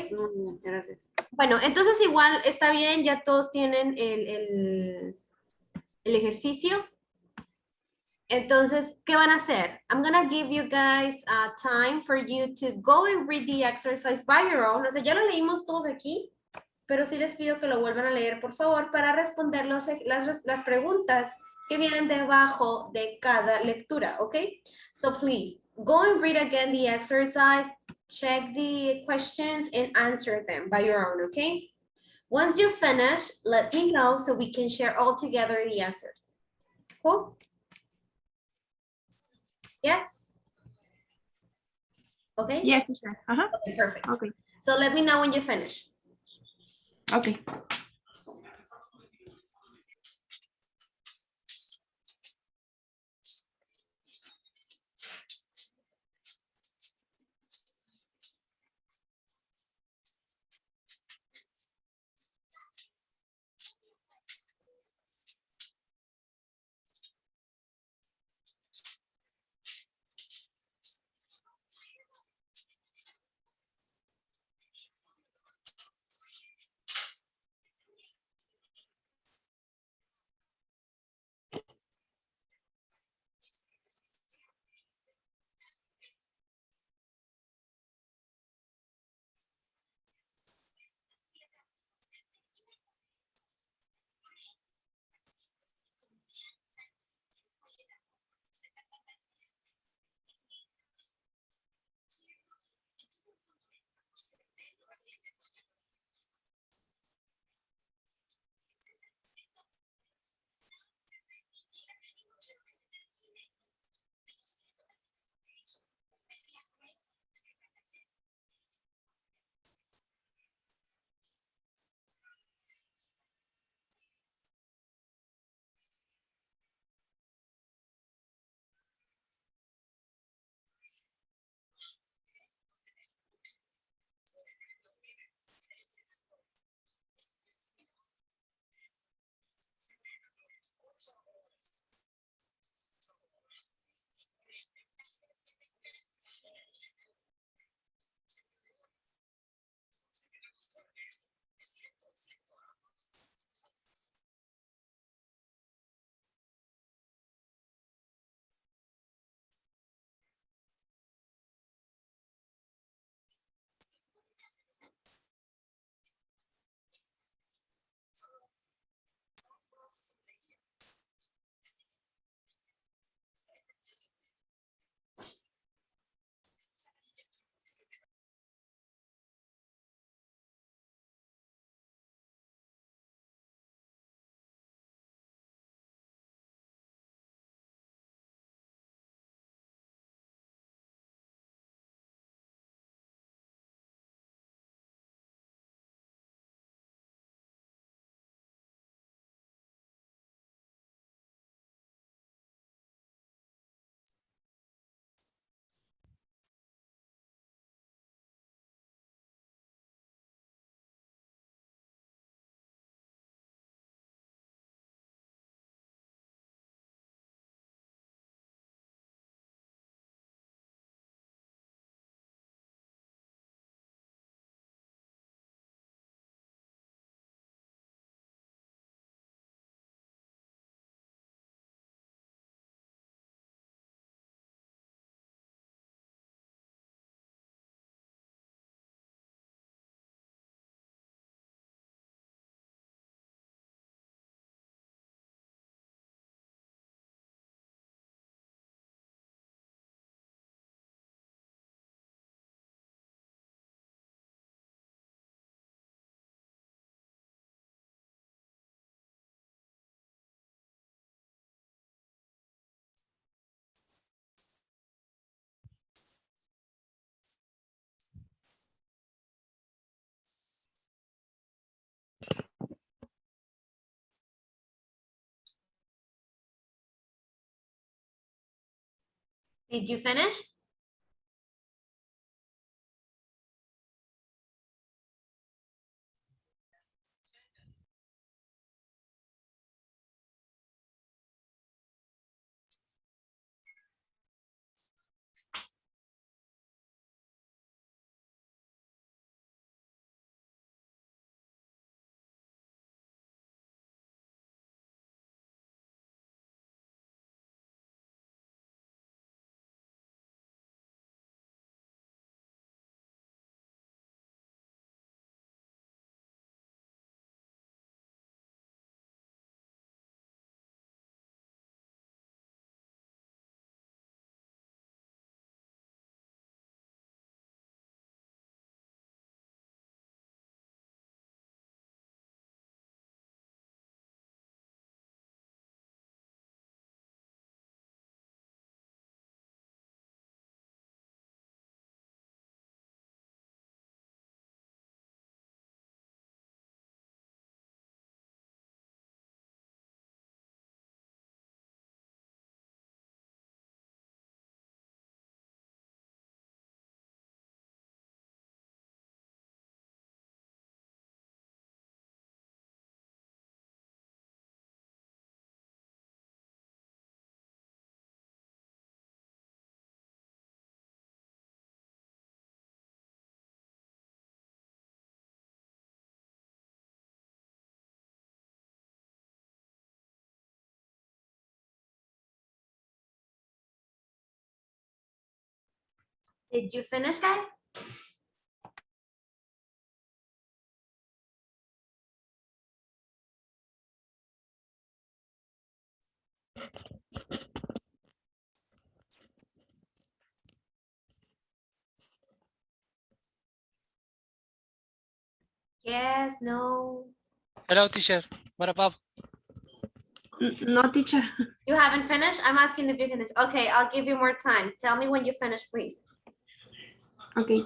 Gracias. Bueno, entonces igual está bien, ya todos tienen el ejercicio. Entonces, ¿qué van a hacer? I'm gonna give you guys time for you to go and read the exercise by your own. O sea, ya lo leímos todos aquí, pero sí les pido que lo vuelvan a leer, por favor, para responder las preguntas que vienen debajo de cada lectura, ¿ok? So please, go and read again the exercise, check the questions, and answer them by your own, ¿ok? Once you finish, let me know so we can share all together the answers. Cool? Yes? Okay? Yes, teacher. Okay, perfect. Okay. So let me know when you finish. Okay. Did you finish? Did you finish, guys? Yes, no. Hello, teacher. What about? No, teacher. You haven't finished? I'm asking if you finished. Okay, I'll give you more time. Tell me when you finish, please. Okay.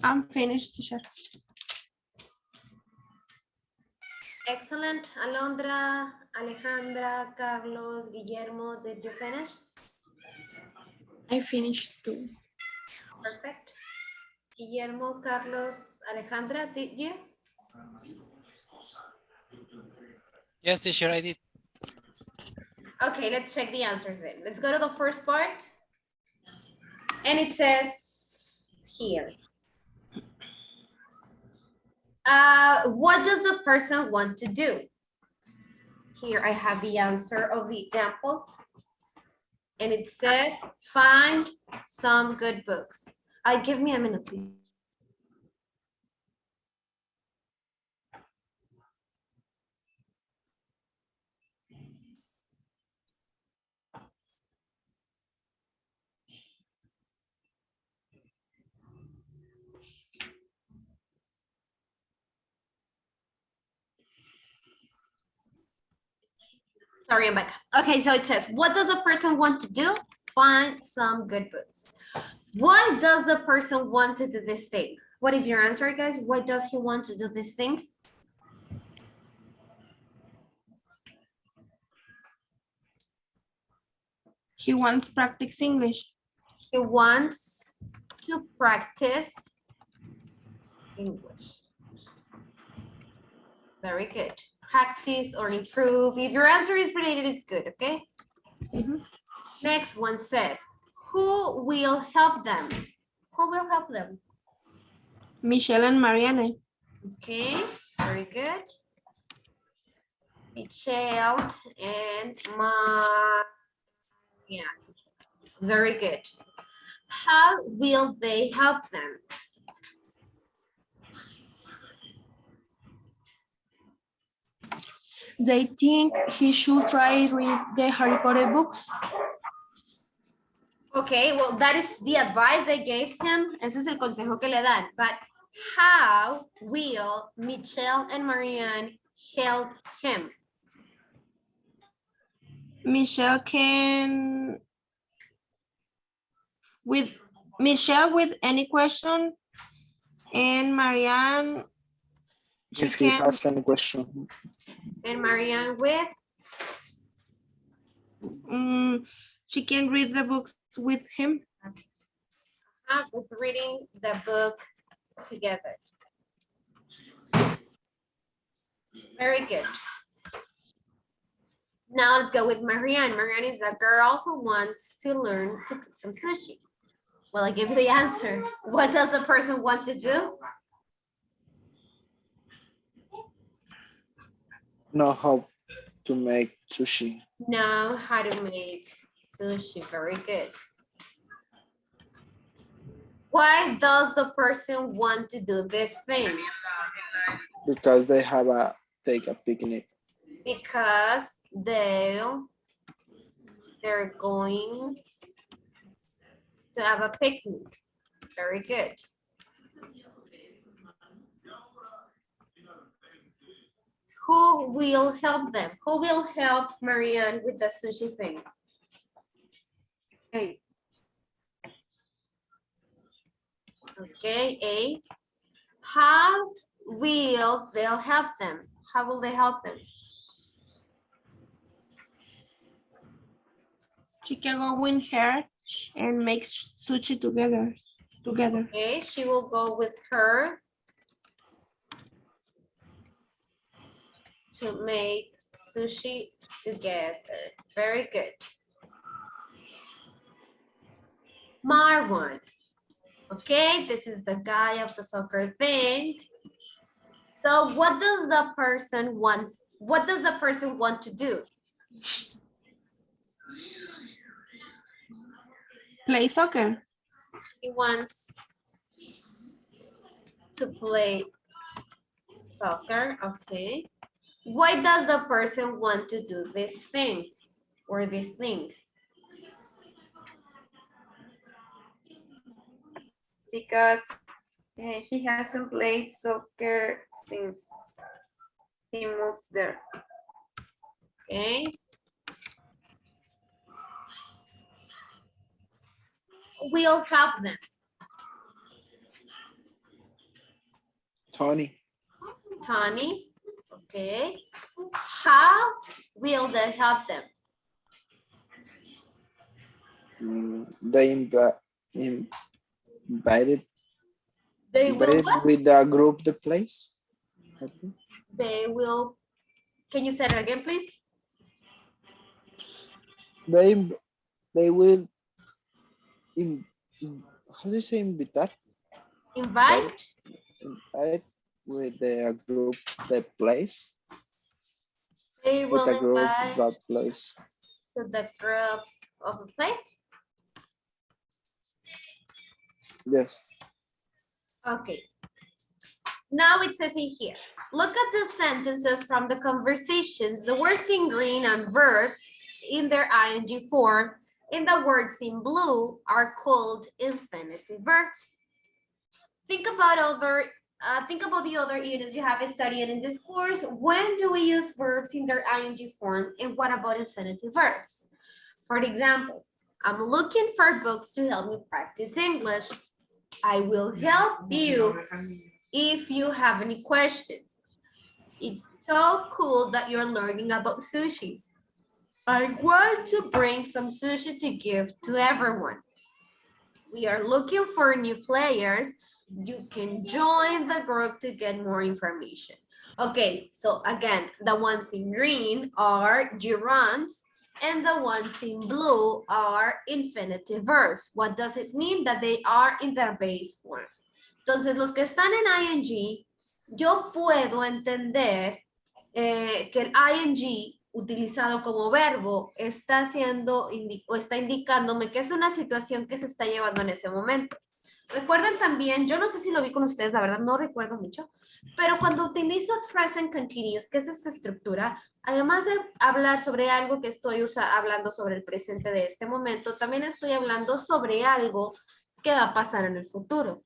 I'm finished, teacher. Excellent. Alondra, Alejandra, Carlos, Guillermo, did you finish? I finished too. Perfect. Guillermo, Carlos, Alejandra, did you? Yes, teacher, I did. Okay, let's check the answers then. Let's go to the first part. And it says here. What does the person want to do? Here I have the answer of the example. And it says, find some good books. Give me a minute, please. Sorry, I'm back. Okay, so it says, what does a person want to do? Find some good books. Why does the person want to do this thing? What is your answer, guys? Why does he want to do this thing? He wants to practice English. He wants to practice English. Very good. practice or improve. If your answer is related, it's good, okay? Next one says, who will help them? Who will help them? Michelle and Marianne. Okay, very good. Michelle and Maria. Very good. How will they help them? They think he should try read the Harry Potter books. Okay, well, that is the advice they gave him. Ese es el consejo que le dan. But how will Michelle and Marianne help him? Michelle can with Michelle with any question, and Marianne she If he can has any question. And Marianne with? she can read the books with him. With reading the book together. Very good. Now let's go with Marianne. Marianne is a girl who wants to learn to cook some sushi. Well, I give you the answer. What does the person want to do? Know how to make sushi. Know how to make sushi. Very good. Why does the person want to do this thing? Because they have a take a picnic. Because they're going to have a picnic. Very good. Who will help them? Who will help Marianne with the sushi thing? Okay. Okay, A. How will they help them? How will they help them? She can go with her and make sushi together. Okay, she will go with her to make sushi together. Very good. Marwan. Okay, this is the guy of the soccer thing. So what does the person want? What does the person want to do? Play soccer. He wants to play soccer. Okay. Why does the person want to do these things or this thing? Because he hasn't played soccer since he moves there. Okay. We'll help them. Tony. Tony. Okay. How will they help them? They invited They will invited what? with the group the place. I think. They will. Can you say it again, please? They will how do you say invitar? Invite. Invite with the group the place. They With will a group invite that place. to the group of a place. Yes. Okay. Now it says in here, look at the sentences from the conversations. The words in green and verbs in their ing form, and the words in blue are called infinitive verbs. Think about the other units you have studied in this course. When do we use verbs in their ing form, and what about infinitive verbs? For example, I'm looking for books to help me practice English. I will help you if you have any questions. It's so cool that you're learning about sushi. I want to bring some sushi to give to everyone. We are looking for new players. You can join the group to get more information. Okay, so again, the ones in green are gerunds and the ones in blue are infinitive verbs. What does it mean? That they are in their base form. Entonces, los que están en ing, yo puedo entender que el ing utilizado como verbo está haciendo o está indicándome que es una situación que se está llevando en ese momento. Recuerden también, yo no sé si lo vi con ustedes, la verdad no recuerdo mucho, pero cuando utilizo present continuous, que es esta estructura, además de hablar sobre algo que estoy hablando sobre el presente de este momento, también estoy hablando sobre algo que va a pasar en el futuro.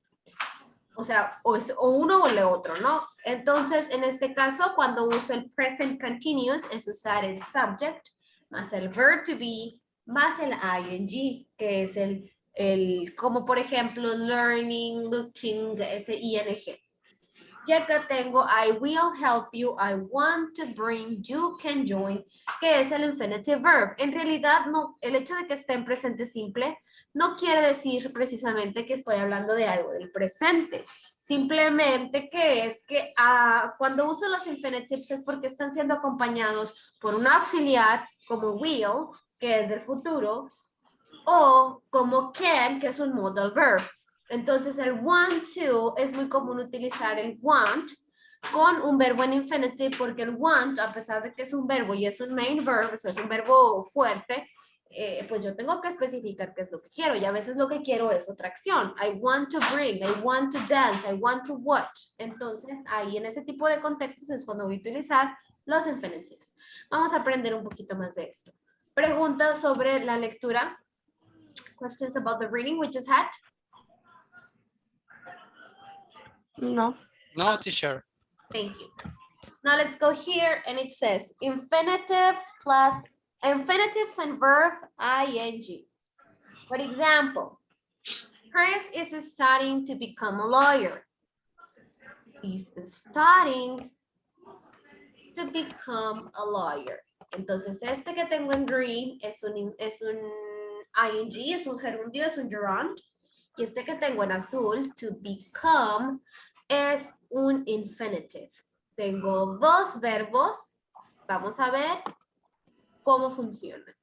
O sea, o uno o el otro, ¿no? Entonces, en este caso, cuando uso el present continuous, es usar el subject, más el verb to be, más el ing, que es como por ejemplo, learning, looking, ese ing. Ya acá tengo I will help you, I want to bring, you can join, que es el infinitive verb. En realidad, no, el hecho de que esté en presente simple no quiere decir precisamente que estoy hablando de algo del presente. Simplemente que es que cuando uso los infinitives es porque están siendo acompañados por un auxiliar como will, que es del futuro, o como can, que es un modal verb. Entonces el want to es muy común utilizar el want con un verbo en infinitive porque el want, a pesar de que es un verbo y es un main verb, o sea, es un verbo fuerte, pues yo tengo que especificar qué es lo que quiero y a veces lo que quiero es otra acción. I want to bring, I want to dance, I want to watch. Entonces ahí en ese tipo de contextos es cuando voy a utilizar los infinitives. Vamos a aprender un poquito más de esto. Preguntas sobre la lectura. Questions about the reading we just had? No. No, teacher. Thank you. Now let's go here and it says infinitives plus infinitives and verb ing. For example, Chris is studying to become a lawyer. He's studying to become a lawyer. Entonces este que tengo en green es un ing, es un gerundio, es un gerund. Y este que tengo en azul, to become, es un infinitive. Tengo dos verbos. Vamos a ver cómo funciona.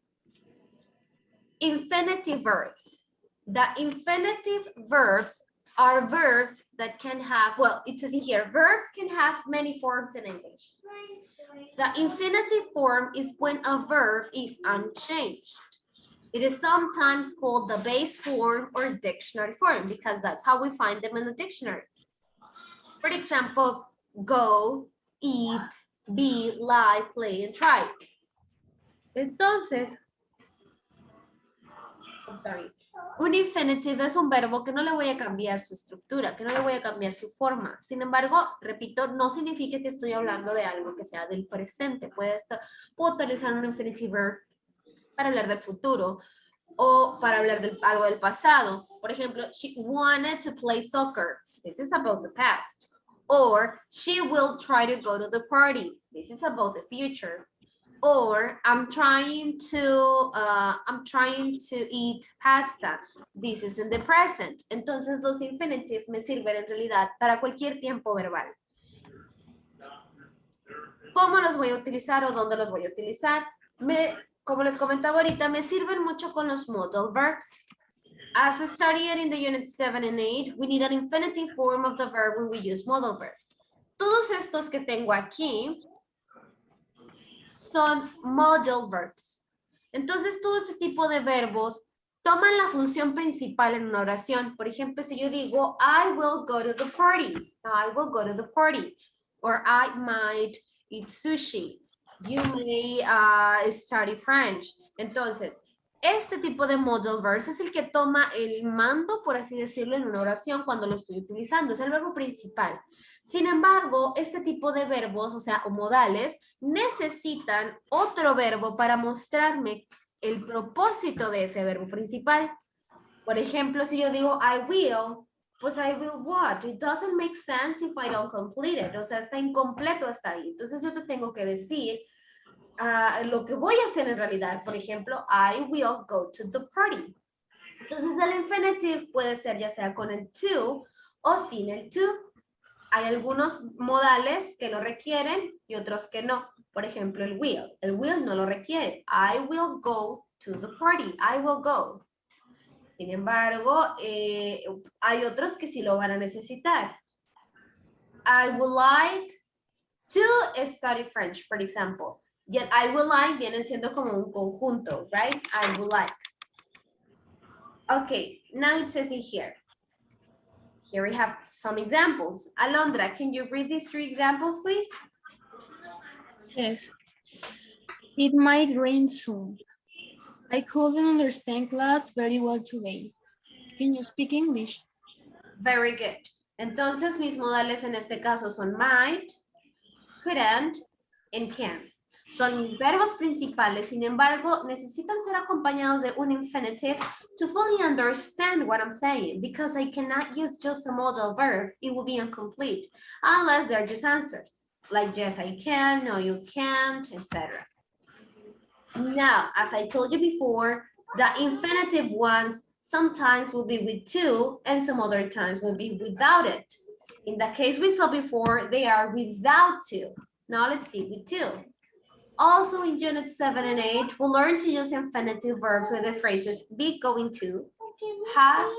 Infinitive verbs. The infinitive verbs are verbs that can have, well, it says in here, verbs can have many forms in English. The infinitive form is when a verb is unchanged. It is sometimes called the base form or dictionary form because that's how we find them in the dictionary. For example, go, eat, be, lie, play, and try. Entonces, I'm sorry. Un infinitive es un verbo que no le voy a cambiar su estructura, que no le voy a cambiar su forma. Sin embargo, repito, no significa que estoy hablando de algo que sea del presente. Puedo utilizar un infinitive verb para hablar del futuro o para hablar de algo del pasado. Por ejemplo, she wanted to play soccer. This is about the past. Or she will try to go to the party. This is about the future. Or I'm trying to eat pasta. This is in the present. Entonces los infinitive me sirven en realidad para cualquier tiempo verbal. ¿Cómo los voy a utilizar o dónde los voy a utilizar? Como les comentaba ahorita, me sirven mucho con los modal verbs. As studied in the unit 7 and 8, we need an infinitive form of the verb when we use modal verbs. Todos estos que tengo aquí son modal verbs. Entonces, todo este tipo de verbos toman la función principal en una oración. Por ejemplo, si yo digo, I will go to the party. I will go to the party. Or I might eat sushi. You may study French. Entonces, este tipo de modal verbs es el que toma el mando, por así decirlo, en una oración cuando lo estoy utilizando. Es el verbo principal. Sin embargo, este tipo de verbos, o sea, o modales, necesitan otro verbo para mostrarme el propósito de ese verbo principal. Por ejemplo, si yo digo I will, pues I will what? It doesn't make sense if I don't complete it. O sea, está incompleto hasta ahí. Entonces yo te tengo que decir lo que voy a hacer en realidad. Por ejemplo, I will go to the party. Entonces el infinitive puede ser ya sea con el to o sin el to. Hay algunos modales que lo requieren y otros que no. Por ejemplo, el will. El will no lo requiere. I will go to the party. I will go. Sin embargo, hay otros que sí lo van a necesitar. I would like to study French, for example. Yet I would like vienen siendo como un conjunto, right? I would like. Okay, now it says in here. Here we have some examples. Alondra, can you read these 3 examples, please? Yes. It might rain soon. I couldn't understand class very well today. Can you speak English? Very good. Entonces, mis modales en este caso son might, couldn't, and can. Son mis verbos principales, sin embargo, necesitan ser acompañados de un infinitive to fully understand what I'm saying, because I cannot use just a modal verb. It will be incomplete, unless they're just answers, like yes, I can, no, you can't, etc. Now, as I told you before, the infinitive ones sometimes will be with to, and some other times will be without it. In the case we saw before, they are without to. Now let's see, with to. Also in unit 7 and 8, we'll learn to use infinitive verbs with the phrases be going to, have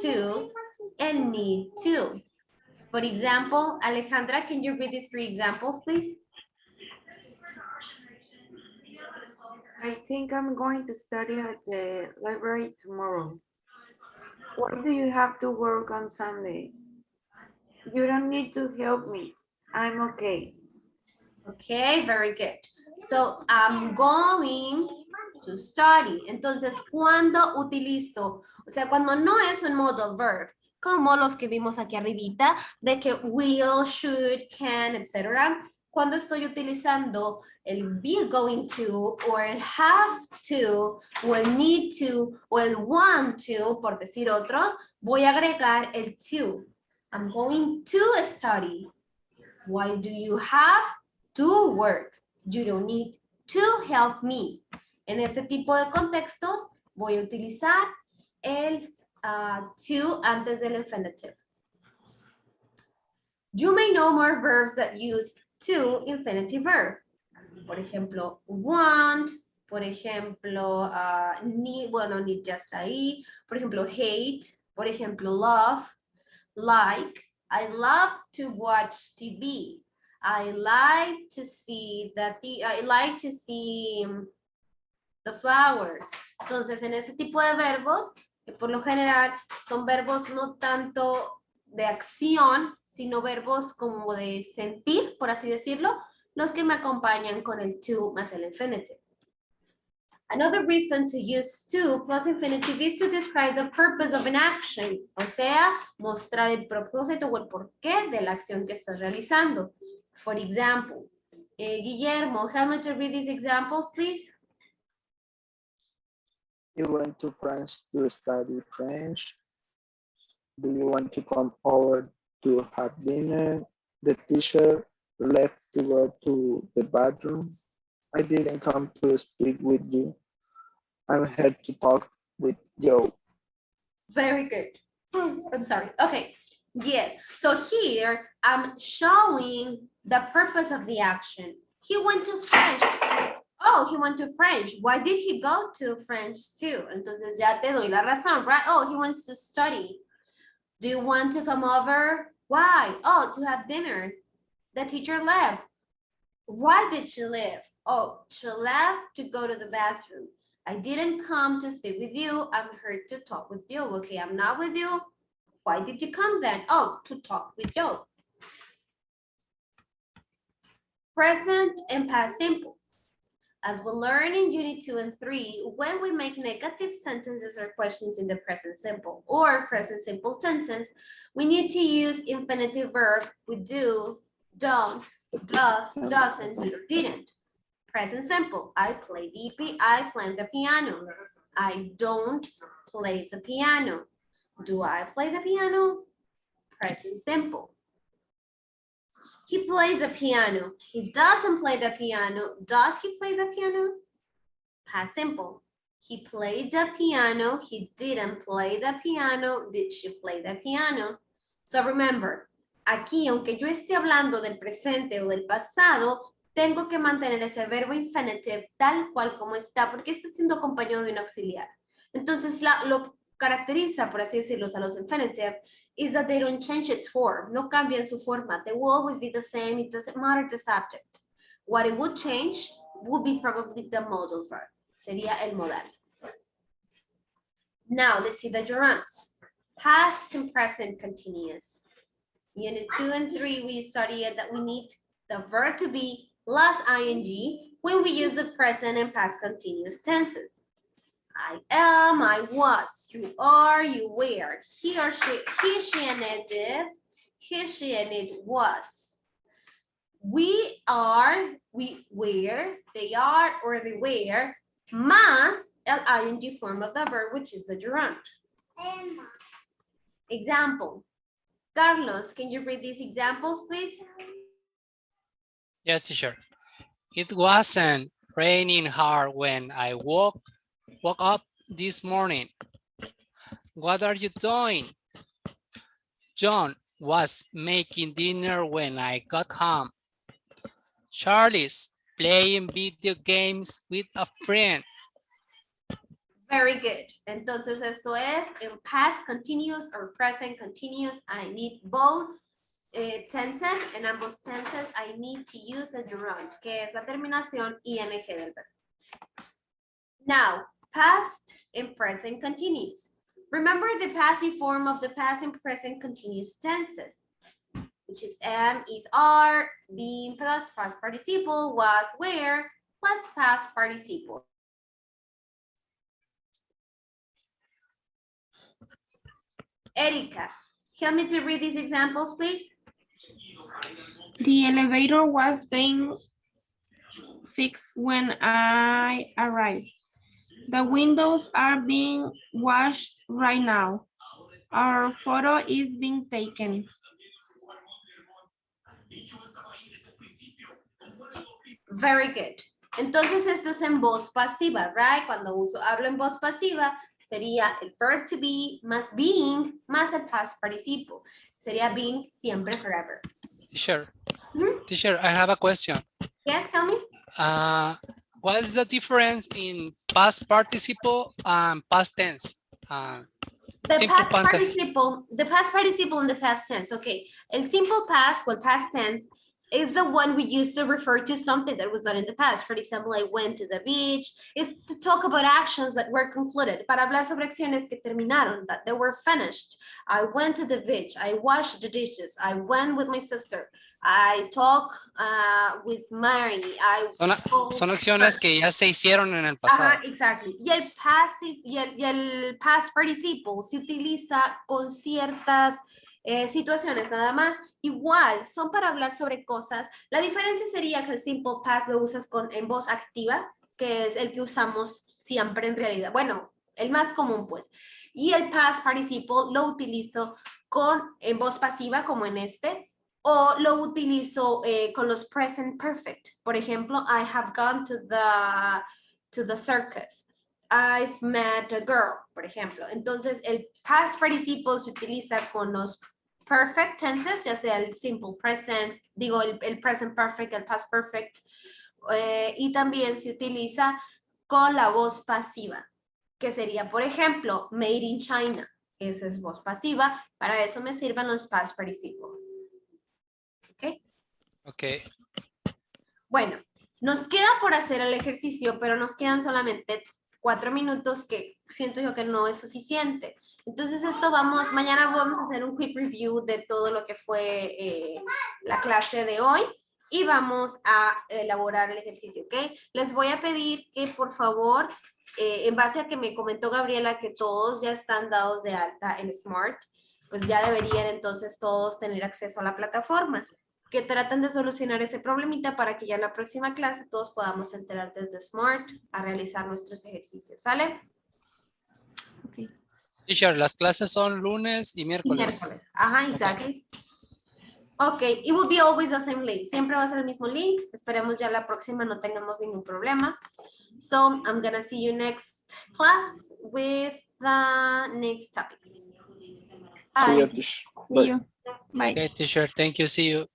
to, and need to. For example, Alejandra, can you read these 3 examples, please? I think I'm going to study at the library tomorrow. Why do you have to work on Sunday? You don't need to help me. I'm okay. Okay, very good. So, I'm going to study. Entonces, ¿cuándo utilizo? O sea, cuando no es un modal verb, como los que vimos aquí arribita, de que will, should, can, etc. Cuando estoy utilizando el be going to, o el have to, o el need to, o el want to, por decir otros, voy a agregar el to. I'm going to study. Why do you have to work? You don't need to help me. En este tipo de contextos voy a utilizar el to antes del infinitive. You may know more verbs that use to infinitive verb. Por ejemplo, want, por ejemplo, need, bueno, need ya está ahí. Por ejemplo, hate, por ejemplo, love, like. I love to watch TV. I like to see the flowers. Entonces, en este tipo de verbos, que por lo general son verbos no tanto de acción, sino verbos como de sentir, por así decirlo, los que me acompañan con el to más el infinitive. Another reason to use to plus infinitive is to describe the purpose of an action, o sea, mostrar el propósito o el porqué de la acción que estás realizando. For example, Guillermo, help me to read these examples, please. You went to France to study French. Do you want to come over to have dinner? The teacher left to go to the bathroom. I didn't come to speak with you. I'm here to talk with Joe. Very good. I'm sorry. Okay. Yes. So here I'm showing the purpose of the action. He went to French. Oh, he went to French. Why did he go to French too? Entonces ya te doy la razón, right? Oh, he wants to study. Do you want to come over? Why? Oh, to have dinner. The teacher left. Why did she leave? Oh, she left to go to the bathroom. I didn't come to speak with you. I'm here to talk with you. Okay, I'm not with you. Why did you come then? Oh, to talk with you. Present and past simples. As we learn in Unit 2 and 3, when we make negative sentences or questions in the present simple or present simple tenses, we need to use infinitive verbs with do, don't, does, doesn't, did, or didn't. Present simple, I play the piano. I don't play the piano. Do I play the piano? Present simple. He plays the piano. He doesn't play the piano. Does he play the piano? Past simple. He played the piano. He didn't play the piano. Did she play the piano? So remember, aquí, aunque yo esté hablando del presente o del pasado, tengo que mantener ese verbo infinitive tal cual como está, porque está siendo acompañado de un auxiliar. Entonces, lo caracteriza, por así decirlo, a los infinitive, is that they don't change its form. No cambian su forma. They will always be the same. It doesn't matter the subject. What it would change would be probably the modal verb. Sería el modal. Now, let's see the gerunds. Past and present continuous. Unit 2 and 3, we studied that we need the verb to be plus ing when we use the present and past continuous tenses. I am, I was, you are, you were, he or she and it is, he, she and it was. We are, we were, they are, or they were, más el ing form of the verb, which is the gerund. Example. Carlos, can you read these examples, please? Yes, teacher. It wasn't raining hard when I woke up this morning. What are you doing? John was making dinner when I got home. Charlie's playing video games with a friend. Very good. Entonces esto es en past continuous or present continuous. I need both tenses. En ambos tenses I need to use a gerund, que es la terminación ing del verbo. Now, past and present continuous. Remember the passive form of the past and present continuous tenses, which is am, is, are, being plus past participle, was, were, plus past participle. Erika, help me to read these examples, please. The elevator was being fixed when I arrived. The windows are being washed right now. Our photo is being taken. Very good. Entonces esto es en voz pasiva, right? Cuando hablo en voz pasiva, sería el verb to be más being más el past participle. Sería being siempre, forever. Teacher, teacher, I have a question. Yes, tell me. What is the difference in past participle and past tense? The past participle and the past tense. Okay, el simple past or past tense is the one we use to refer to something that was done in the past. For example, I went to the beach. It's to talk about actions that were concluded. Para hablar sobre acciones que terminaron, that they were finished. I went to the beach. I washed the dishes. I went with my sister. I talked with Mary. Son acciones que ya se hicieron en el pasado. Exactly. Y el passive y el past participle se utiliza con ciertas situaciones nada más. Igual, son para hablar sobre cosas. La diferencia sería que el simple past lo usas en voz activa, que es el que usamos siempre en realidad. Bueno, el más común pues. Y el past participle lo utilizo en voz pasiva como en este, o lo utilizo con los present perfect. Por ejemplo, I have gone to the circus. I've met a girl, por ejemplo. Entonces, el past participle se utiliza con los perfect tenses, ya sea el simple present, digo, el present perfect, el past perfect, y también se utiliza con la voz pasiva, que sería, por ejemplo, made in China. Esa es voz pasiva. Para eso me sirven los past participle. ¿Ok? Ok. Bueno, nos queda por hacer el ejercicio, pero nos quedan solamente 4 minutos que siento yo que no es suficiente. Entonces mañana vamos a hacer un quick review de todo lo que fue la clase de hoy y vamos a elaborar el ejercicio, ¿ok? Les voy a pedir que por favor, en base a que me comentó Gabriela que todos ya están dados de alta en Smart, pues ya deberían entonces todos tener acceso a la plataforma, que traten de solucionar ese problemita para que ya en la próxima clase todos podamos entrar desde Smart a realizar nuestros ejercicios, ¿sale? Okay. Teacher, las clases son lunes y miércoles. Ajá, exactly. Ok, it will be always the same link. Siempre va a ser el mismo link. Esperemos ya la próxima no tengamos ningún problema. So, I'm gonna see you next class with the next topic. See Bye. you, teacher. Bye. See you. Bye. Okay, teacher. Thank you. See you.